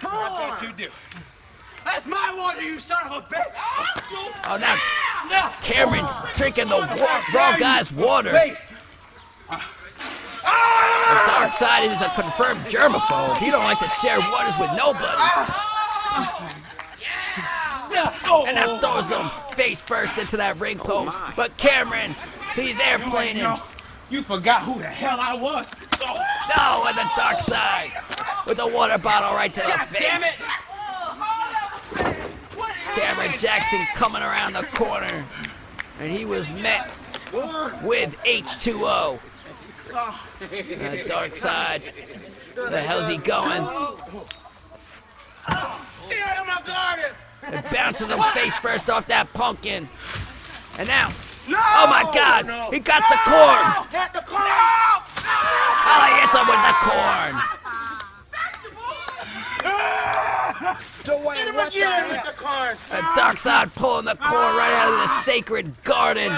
I bet you do. That's my water, you son of a bitch! Oh, now Cameron drinking the wrong guy's water. The dark side is a confirmed germaphobe. He don't like to share waters with nobody. And that throws him face first into that ring post. But Cameron, he's airplaning. You forgot who the hell I was. No, with the dark side. With the water bottle right to the face. Cameron Jackson coming around the corner. And he was met with H2O. The dark side. Where the hell's he going? Stay out of my garden! They're bouncing him face first off that pumpkin. And now, oh my God, he got the corn. Not the corn! Oh, he hits him with the corn. What the hell? The corn. The dark side pulling the corn right out of the sacred garden.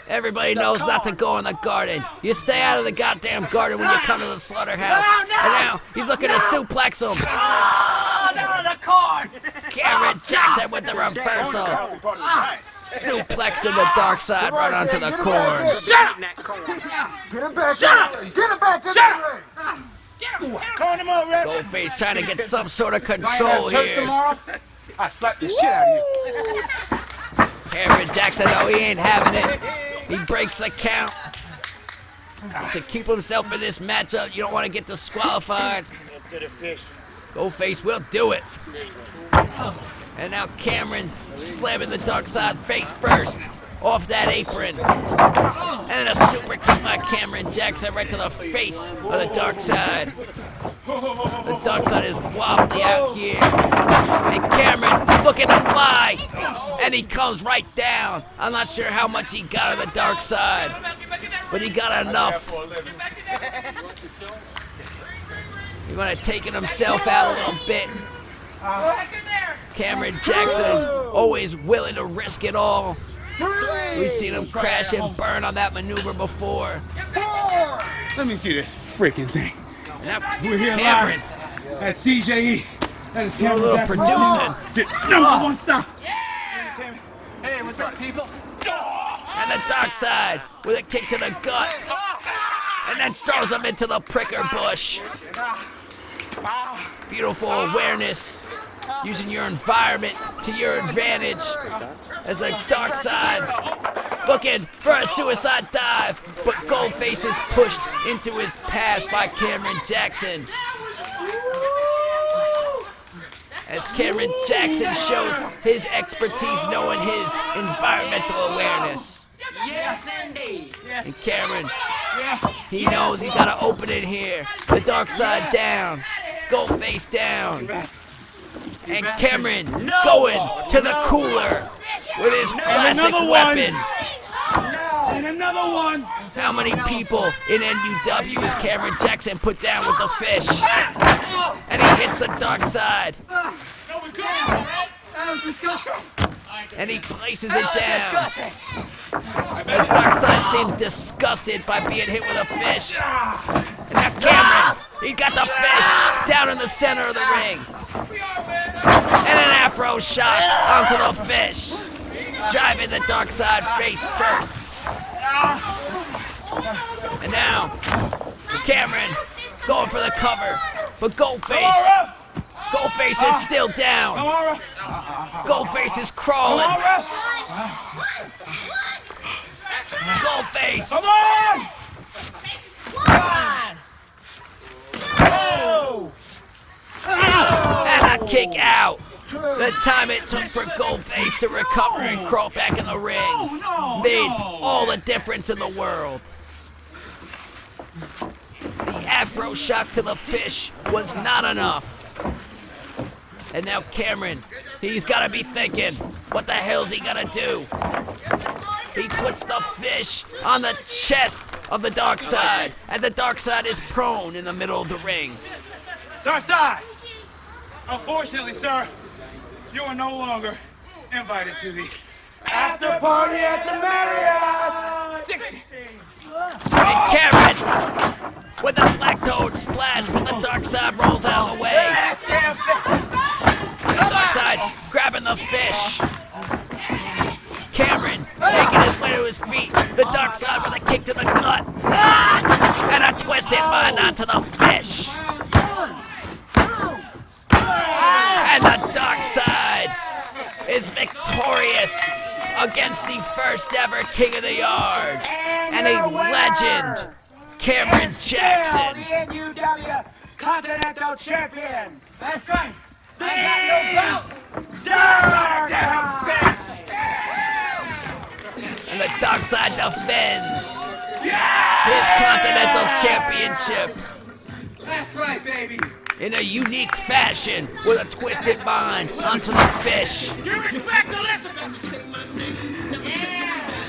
Everybody knows not to go in the garden. You stay out of the goddamn garden when you come to the slaughterhouse. And now he's looking to suplex him. No, the corn! Cameron Jackson with the reversal. Suplexing the dark side right onto the corn. Shut up! Get him back! Shut up! Get him back! Shut up! Calling him out, Red. Goldface trying to get some sort of control here. Tomorrow, I slap the shit out of you. Cameron Jackson, though, he ain't having it. He breaks the count. To keep himself in this matchup, you don't want to get disqualified. To the fish. Goldface will do it. And now Cameron slamming the dark side face first off that apron. And a super kick by Cameron Jackson right to the face of the dark side. The dark side is wobbly out here. And Cameron looking to fly. And he comes right down. I'm not sure how much he got of the dark side, but he got enough. He's gonna taking himself out a little bit. Cameron Jackson, always willing to risk it all. We've seen him crash and burn on that maneuver before. Let me see this freaking thing. We're here Cameron live at CJE. That is doing a little producing. Number one stop. Hey, what's up, people? And the dark side with a kick to the gut. And then throws him into the pricker bush. Beautiful awareness. Using your environment to your advantage. As the dark side looking for a suicide dive. But Goldface is pushed into his path by Cameron Jackson. As Cameron Jackson shows his expertise knowing his environmental awareness. Yes, indeed. And Cameron, he knows he's got to open it here. The dark side down. Goldface down. And Cameron going to the cooler with his classic weapon. And another one. How many people in NUW has Cameron Jackson put down with the fish? And he hits the dark side. That was disgusting. And he places it down. The dark side seems disgusted by being hit with a fish. And now Cameron, he got the fish down in the center of the ring. And an afro shot onto the fish. Driving the dark side face first. And now, Cameron going for the cover. But Goldface is still down. Goldface is crawling. Goldface. Come on! And a kick out. The time it took for Goldface to recover and crawl back in the ring made all the difference in the world. The afro shot to the fish was not enough. And now Cameron, he's got to be thinking, what the hell's he gonna do? He puts the fish on the chest of the dark side, and the dark side is prone in the middle of the ring. Dark side! Unfortunately, sir, you are no longer invited to the after party at the Marriott. 60. And Cameron with a black toad splash, but the dark side rolls out of the way. The dark side grabbing the fish. Cameron making his way to his feet. The dark side with a kick to the gut. And a twisted mind onto the fish. And the dark side is victorious against the first ever King of the Yard and a legend, Cameron Jackson. The NUW Continental Champion. That's right. The DARKSIDE. And the dark side defends his Continental Championship. That's right, baby. In a unique fashion with a twisted mind onto the fish. You respect Elizabeth.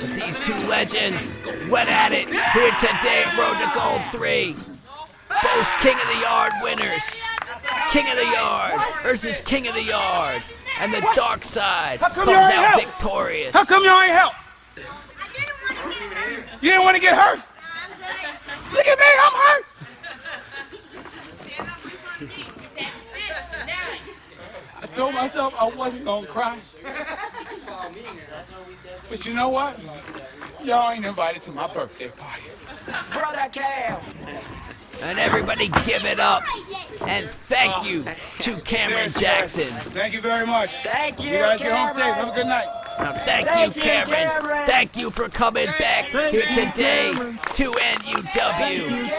But these two legends went at it here today at Road to Gold 3. Both King of the Yard winners. King of the Yard versus King of the Yard. And the dark side comes out victorious. How come y'all ain't help? You didn't want to get hurt? Look at me, I'm hurt. I told myself I wasn't gonna cry. But you know what? Y'all ain't invited to my birthday party. Brother Cam. And everybody give it up. And thank you to Cameron Jackson. Thank you very much. Thank you, You guys get home Cameron. safe. Have a good night. Now, thank you, Cameron. Thank you for coming back here today to NUW.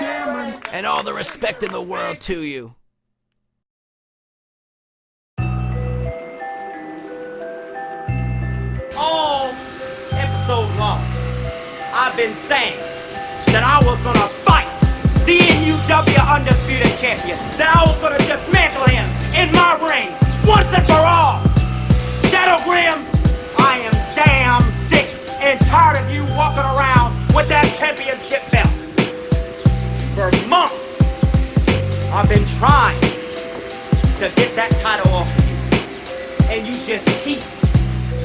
And all the respect in the world to you. All episode long, I've been saying that I was gonna fight the NUW Undisputed Champion, that I was gonna dismantle him in my ring once and for all. Shadow Grim, I am damn sick and tired of you walking around with that championship belt. For months, I've been trying to get that title off of you, and you just keep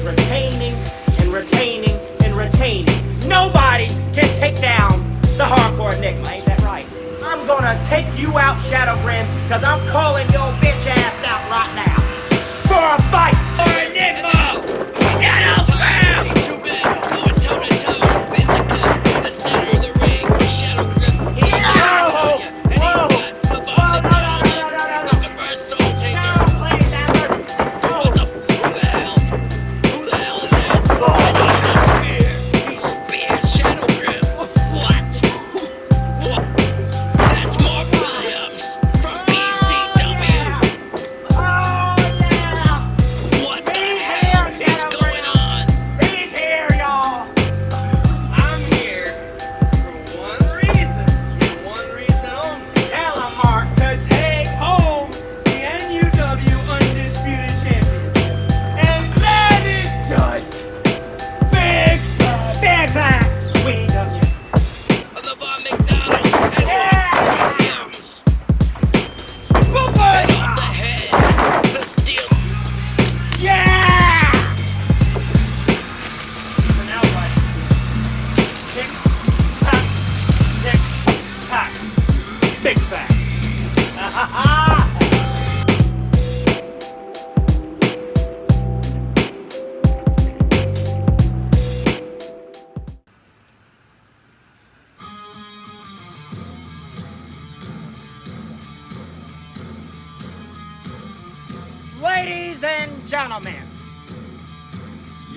retaining and retaining and retaining. Nobody can take down the hardcore Enigma, ain't that right? I'm gonna take you out, Shadow Grim, cause I'm calling your bitch ass out right now for a fight for Enigma! Shadow Grim! Two men going toe to toe, physical in the center of the ring. Shadow Grim, he's got the McDonald, the reverse soul taker. What the? Who the hell? Who the hell is this? And he's a spear. He speared Shadow Grim. What? What? That's Mark Williams from BCW. What the hell is going on? He's here, y'all! I'm here for one reason, and one reason only. Tell him, Mark, to take home the NUW Undisputed Champion. And that is just big facts. Big facts. We know you. Nevon, McDonald, and Williams. And off the head, the steel. Yeah! And now what? Tick, tock, tick, tock. Big facts. Ladies and gentlemen,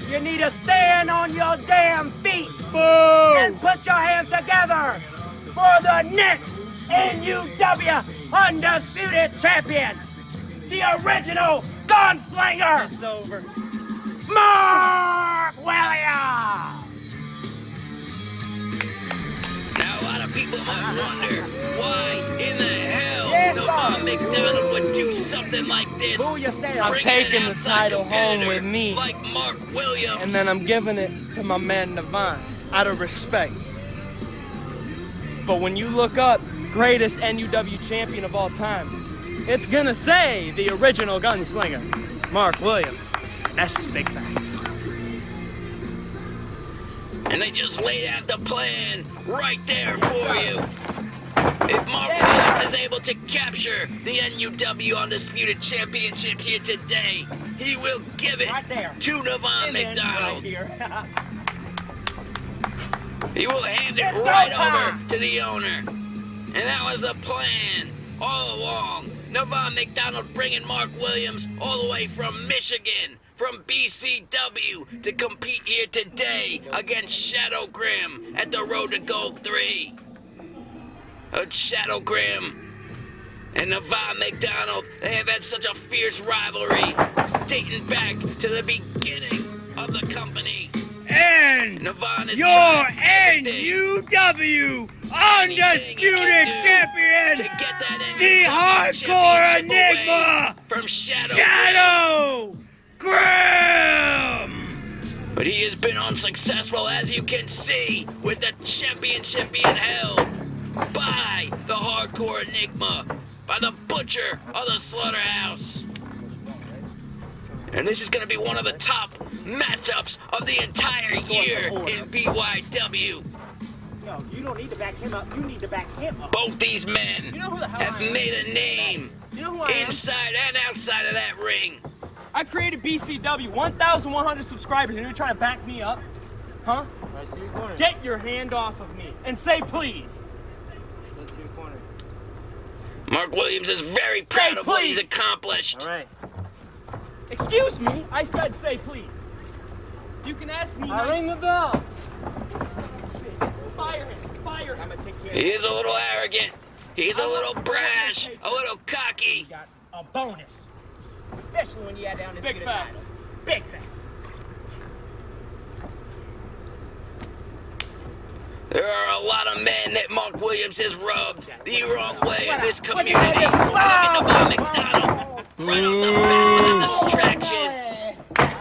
you need to stand on your damn feet and put your hands together for the next NUW Undisputed Champion, the original gunslinger. It's over. Mark Williams. Now a lot of people might wonder why in the hell Yes, Nevon sir. McDonald would do something like this. Who you say? I'm taking the title home with me. Like Mark Williams. And then I'm giving it to my man Nevon, out of respect. But when you look up greatest NUW champion of all time, it's gonna say the original gunslinger, Mark Williams. That's just big facts. And they just laid out the plan right there for you. If Mark Williams is able to capture the NUW Undisputed Championship here today, he will give it to Nevon McDonald. He will hand it right over to the owner. And that was the plan all along. Nevon McDonald bringing Mark Williams all the way from Michigan, from BCW, to compete here today against Shadow Grim at the Road to Gold 3. Shadow Grim and Nevon McDonald, they have had such a fierce rivalry dating back to the beginning of the company. And Nevon is your NUW Undisputed Champion, the Hardcore Enigma from Shadow Grim. But he has been unsuccessful, as you can see, with the championship being held by the Hardcore Enigma, by the Butcher of the Slaughterhouse. And this is going to be one of the top matchups of the entire year in BYW. No, you don't need to back him up. You need to back him up. Both these men have made a name inside and outside of that ring. I created BCW, 1,100 subscribers, and you're trying to back me up? Huh? Get your hand off of me and say please. Mark Williams is very proud of what he's accomplished. All right. Excuse me, I said say please. You can ask me. Ring the bell. Fire him, fire him. He is a little arrogant. He's a little brash, a little cocky. Got a bonus, especially when you add down this big facts. Big facts. There are a lot of men that Mark Williams has rubbed the wrong way in this community. Nevon McDonald, right off the bat with a distraction,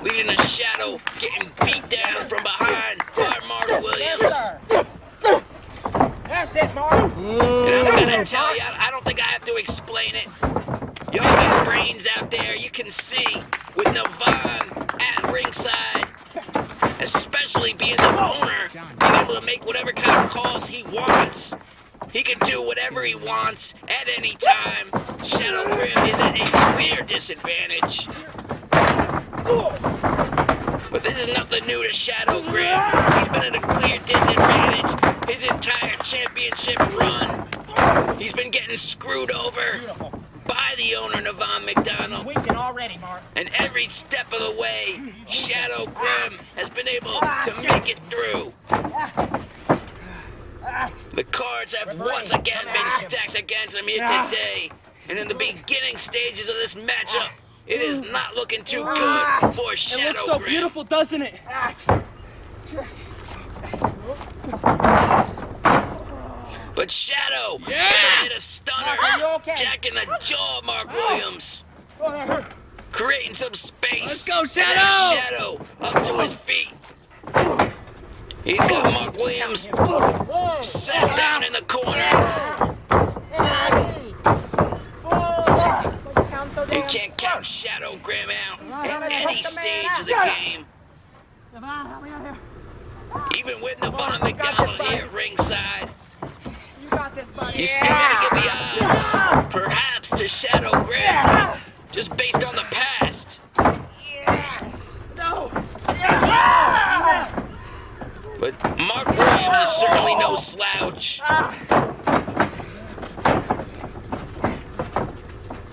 leading a Shadow, getting beat down from behind by Mark Williams. That's it, Mark. And I'm gonna tell you, I don't think I have to explain it. Y'all got brains out there, you can see with Nevon at ringside, especially being the owner, being able to make whatever kind of calls he wants. He can do whatever he wants at any time. Shadow Grim is at a clear disadvantage. But this is nothing new to Shadow Grim. He's been at a clear disadvantage his entire championship run. He's been getting screwed over by the owner, Nevon McDonald. Winking already, Mark. And every step of the way, Shadow Grim has been able to make it through. The cards have once again been stacked against him here today. And in the beginning stages of this matchup, it is not looking too good for Shadow It looks so Grim. beautiful, doesn't it? But Shadow hit a stunner, jacking the jaw of Mark Williams, creating some space. Let's go, And then Shadow up to his feet. He's got Mark Williams sat down in the corner. You can't count Shadow Grim out at any stage of the game. Even with Nevon McDonald here at ringside, you still gotta give the odds, perhaps, to Shadow Grim, just based on the past. But Mark Williams is certainly no slouch.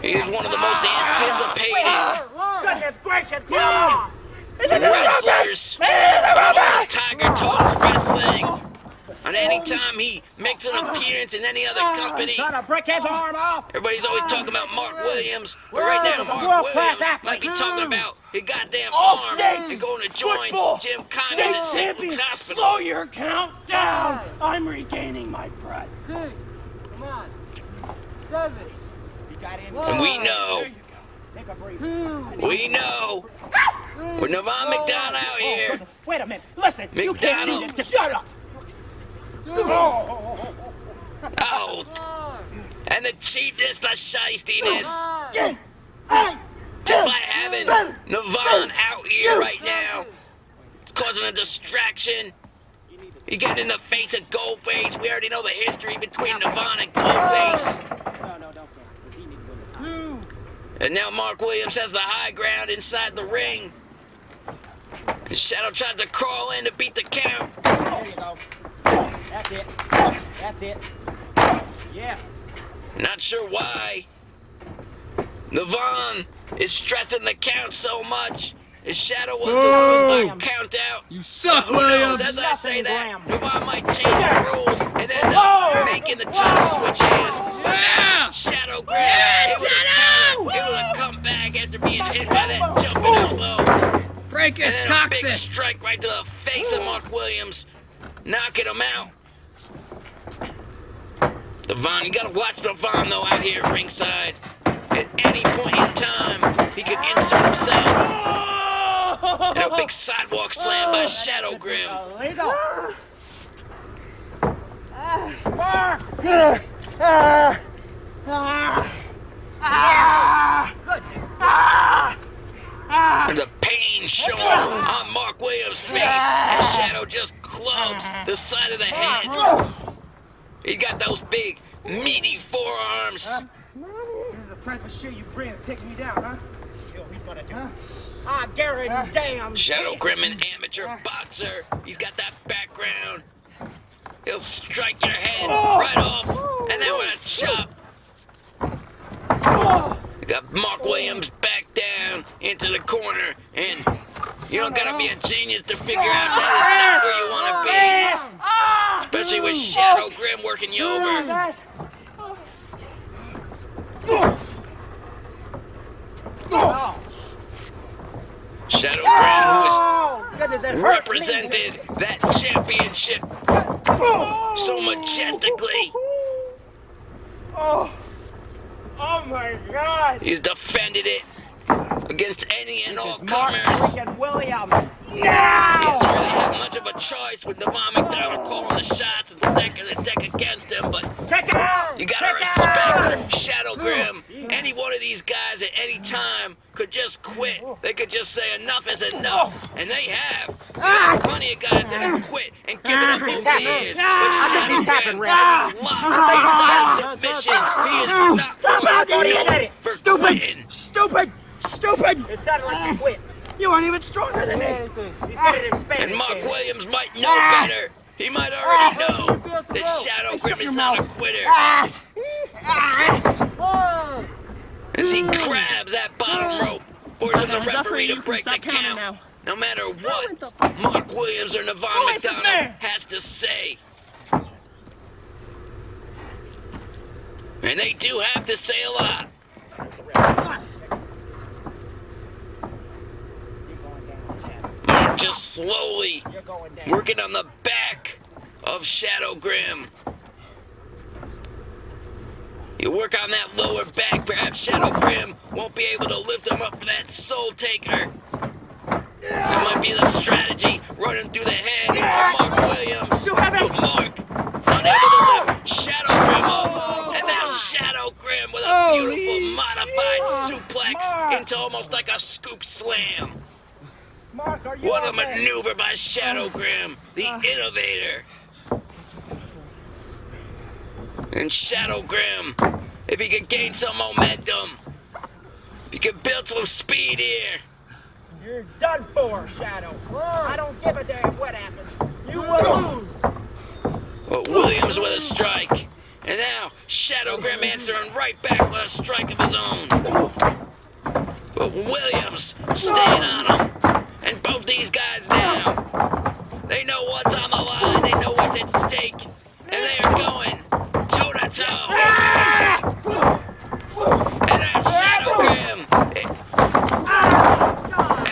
He is one of the most anticipated Goodness gracious, God! wrestlers on Tiger Talks Wrestling. And anytime he makes an appearance in any other company, Trying to break his arm off. everybody's always talking about Mark Williams. But right now, Mark Williams might be talking about his goddamn arm and going to join Jim Connors at St. Luke's Hospital. Slow your count down. I'm regaining my breath. Come on. 7. And we know, with Nevon McDonald out here, Wait a minute. Listen. You can't do McDonald. this. Shut up. Oh, and the cheapness, the shystiness. Just by having Nevon out here right now, it's causing a distraction. He got in the face of Goldface. We already know the history between Nevon and Goldface. And now Mark Williams has the high ground inside the ring. And Shadow tries to crawl in to beat the count. There you go. That's it. That's it. Yes. Not sure why. Nevon is stressing the count so much. His Shadow was to lose by count out. You suck, Who knows? Williams. As I say that, Nevon might change the rules and end up making the try to switch hands. But now, Shadow Graham able to come back after being hit by that jumping elbow. Break his And then a big coccyx. strike right to the face of Mark Williams, knocking him out. Nevon, you gotta watch Nevon though out here at ringside. At any point in time, he could insert himself. And a big sidewalk slam by Shadow Grim. And the pain showing on Mark Williams' face as Shadow just clubs the side of the head. He got those big, meaty forearms. This is the type of shit you bring to take me down, huh? See what he's gonna do. I guarantee damn. Shadow Grim, an amateur boxer. He's got that background. He'll strike your head right off, and then with a chop. You got Mark Williams back down into the corner, and you don't gotta be a genius to figure out that is not where you wanna be. Especially with Shadow Grim working you over. Shadow Grim, who has represented that championship so majestically. Oh my God! He's defended it against any and all Mark comers. freaking Williams. He doesn't really have much of a choice with Nevon MacDonald calling the shots and stacking the deck against him, but you gotta respect Shadow Grim. Any one of these guys at any time could just quit. They could just say enough is enough, and they have. There's plenty of guys that have quit and given up over the years. But Shadow Grim, as he's locked inside a submission, he is not going for quitting. Stupid! It sounded like you quit. You aren't even stronger than me. He said it in Spanish. And Mark Williams might know better. He might already know that Shadow Grim is not a quitter. As he grabs that bottom rope, forcing the referee to break the count. No matter what Mark Williams or Nevon MacDonald has to say. And they do have to say a lot. Mark just slowly working on the back of Shadow Grim. You work on that lower back, perhaps Shadow Grim won't be able to lift him up for that soul taker. That might be the strategy running through the head of Mark Williams. But Mark, unable to lift Shadow Grim up. And now Shadow Grim with a beautiful modified suplex into almost like a scoop slam. What a maneuver by Shadow Grim, the innovator. And Shadow Grim, if he could gain some momentum, if he could build some speed here. You're done for, Shadow. I don't give a damn what happens. You will lose. But Williams with a strike. And now Shadow Grim answering right back with a strike of his own. But Williams staying on him. And both these guys now, they know what's on the line, they know what's at stake, and they are going toe-to-toe. And that's Shadow Grim.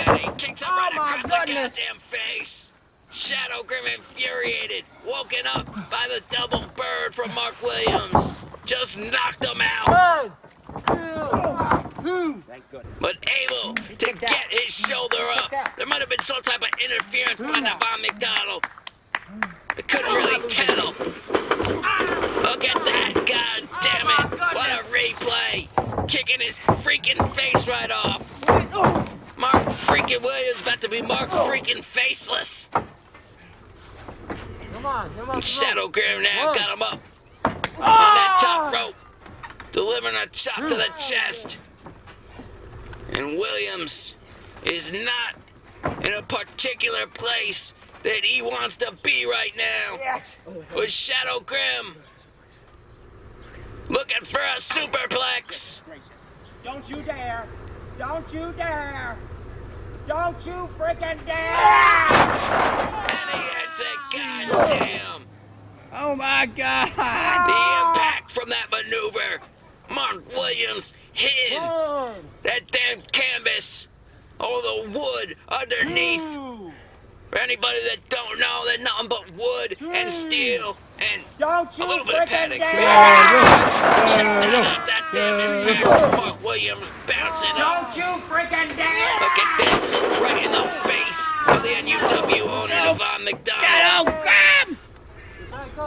And he kicks him right across the goddamn face. Shadow Grim infuriated, woken up by the double bird from Mark Williams. Just knocked him out. But able to get his shoulder up. There might have been some type of interference by Nevon MacDonald. I couldn't really tell. Look at that, god damn it. What a replay. Kicking his freaking face right off. Mark freaking Williams about to be Mark freaking Faceless. And Shadow Graham now got him up on that top rope, delivering a chop to the chest. And Williams is not in a particular place that he wants to be right now. Yes. With Shadow Graham looking for a superplex. Don't you dare. Don't you dare. Don't you freaking dare. And he hits it, goddamn. Oh my God. The impact from that maneuver. Mark Williams hitting that damn canvas. All the wood underneath. For anybody that don't know, they're nothing but wood and steel and a little bit of panic. Check that damn impact. Mark Williams bouncing up. Don't you freaking dare. Look at this, right in the face of the NUW owner, Nevon McDonald. Shadow Graham!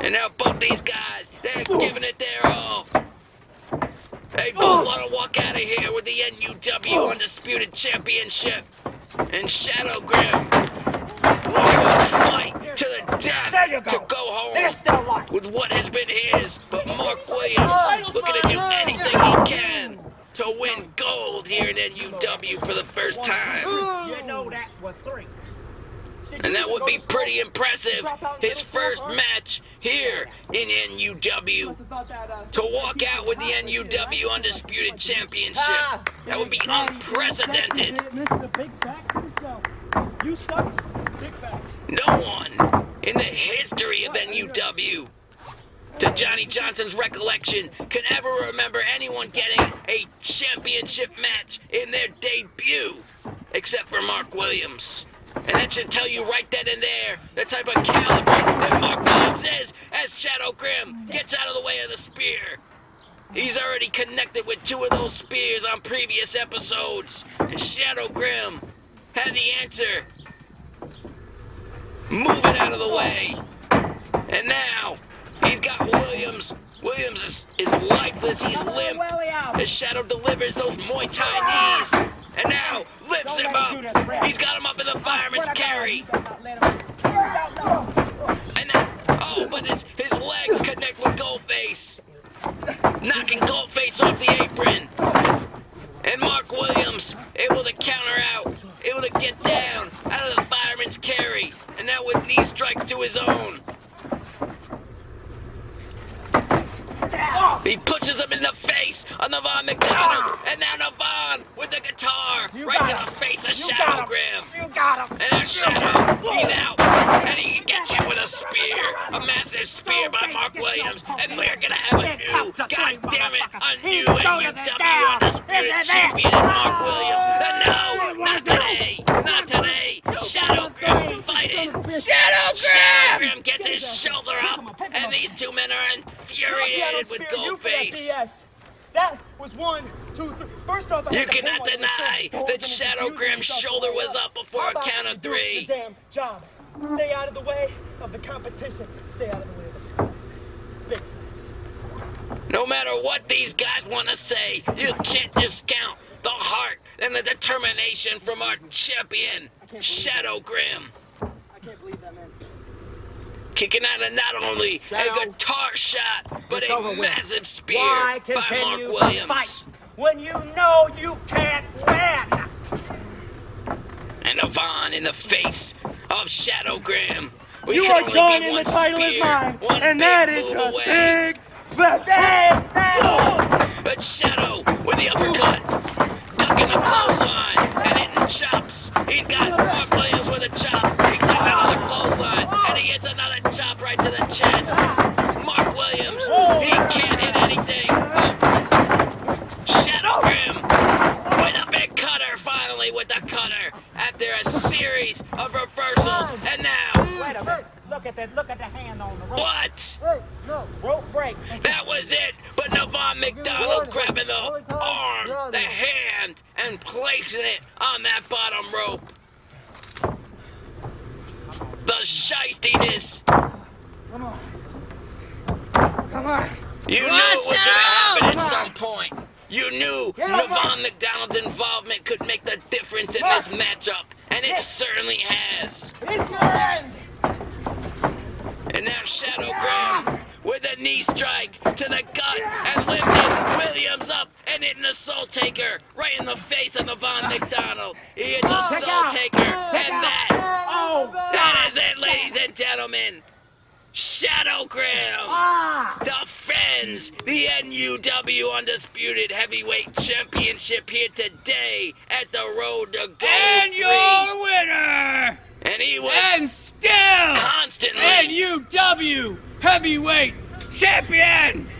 And now both these guys, they're giving it their all. They both want to walk out of here with the NUW Undisputed Championship. And Shadow Graham, they will fight to the death to go home with what has been his. But Mark Williams looking to do anything he can to win gold here in NUW for the first time. You know that was 3. And that would be pretty impressive. His first match here in NUW. To walk out with the NUW Undisputed Championship. That would be unprecedented. Mr. Big Facts himself. You suck. Big Facts. No one in the history of NUW, to Johnny Johnson's recollection, can ever remember anyone getting a championship match in their debut, except for Mark Williams. And that should tell you right then and there the type of caliber that Mark Williams is as Shadow Graham gets out of the way of the spear. He's already connected with 2 of those spears on previous episodes. And Shadow Graham had the answer. Move it out of the way. And now he's got Williams. Williams is lifeless. He's limp as Shadow delivers those Muay Thai knees. And now lifts him up. He's got him up in the fireman's carry. And then, but his legs connect with Goldface, knocking Goldface off the apron. And Mark Williams able to counter out, able to get down out of the fireman's carry. And now with knee strikes to his own. He pushes him in the face of Nevon McDonald. And now Nevon with the guitar right to the face of Shadow Graham. You got him. And there's Shadow. He's out. And he gets hit with a spear. A massive spear by Mark Williams. And we're going to have a new, goddammit, a new NUW Undisputed Champion in Mark Williams. And no, not today. Not today. Shadow Graham fighting. Shadow Graham gets his shoulder up. And these 2 men are infuriated with Goldface. That was 1, 2, 3. First off, you cannot deny that Shadow Graham's shoulder was up before a count of 3. Damn job. Stay out of the way of the competition. Stay out of the way of the contest. Big flames. No matter what these guys want to say, you can't discount the heart and the determination from our champion, Shadow Graham. I can't believe that, man. Kicking out of not only a guitar shot, but a massive spear Why by continue Mark to Williams. fight when you know you can't win? And Nevon in the face of Shadow Graham. We You can are only done be and one the title is spear, mine. one And big that is move just away. big fat. But Shadow with the uppercut, ducking the clothesline, and hitting chops. He's got Mark Williams with the chops. He does another clothesline, and he hits another chop right to the chest. Mark Williams, he can't hit anything. Shadow Graham with a big cutter, finally with the cutter. After a series of reversals, and now. Wait a minute. Look at the hand on the rope. What? Hey, no. Rope break. That was it, but Nevon McDonald grabbing the arm, the hand, and placing it on that bottom rope. The shystiness. Come on. Come on. You knew it was going to happen at some point. You knew Nevon McDonald's involvement could make the difference in this matchup, and it certainly has. It's your end. And now Shadow Graham with a knee strike to the gut and lifting Williams up and hitting a Soul Taker right in the face of Nevon McDonald. He hits a Soul Taker, and that is it, ladies and gentlemen. Shadow Graham defends the NUW Undisputed Heavyweight Championship here today at the Road to Gold 3. And your winner! And he was and still constantly NUW Heavyweight Champion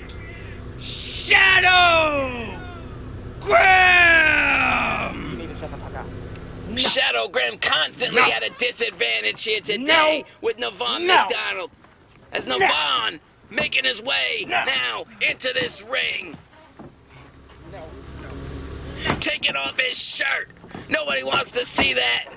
Shadow Graham! You need to shut the fuck up. Shadow Graham constantly at a disadvantage here today with Nevon McDonald. As Nevon making his way now into this ring. Taking off his shirt. Nobody wants to see that.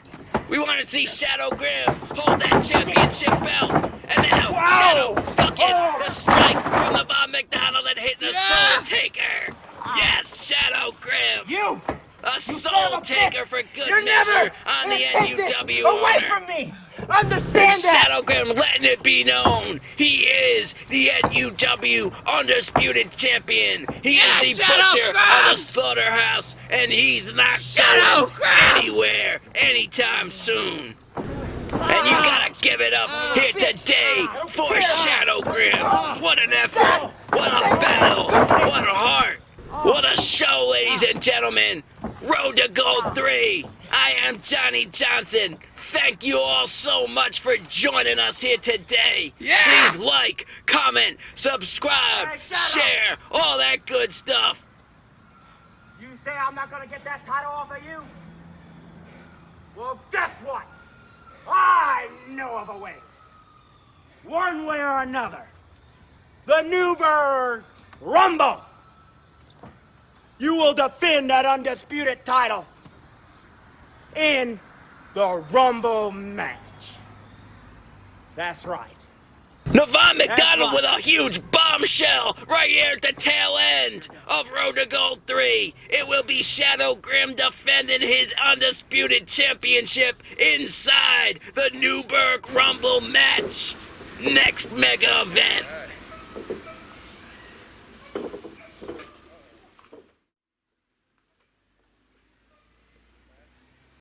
We want to see Shadow Graham hold that championship belt. And now Shadow ducking the strike from Nevon McDonald and hitting a Soul Taker. Yes, Shadow Graham. A Soul Taker for good measure on the NUW away owner. from me. Understand that. Shadow Graham letting it be known he is the NUW Undisputed Champion. He is the butcher of the slaughterhouse, and he's not going anywhere anytime soon. And you gotta give it up here today for Shadow Graham. What an effort, what a battle, what a heart, what a show, ladies and gentlemen. Road to Gold 3. I am Johnny Johnson. Thank you all so much for joining us here today. Please like, comment, subscribe, share, all that good stuff. You say I'm not gonna get that title off of you? Well, guess what? I know of a way. One way or another. The Newburgh Rumble. You will defend that undisputed title in the Rumble match. That's right. Nevon McDonald with a huge bombshell right here at the tail end of Road to Gold 3. It will be Shadow Graham defending his undisputed championship inside the Newburgh Rumble match. Next mega event.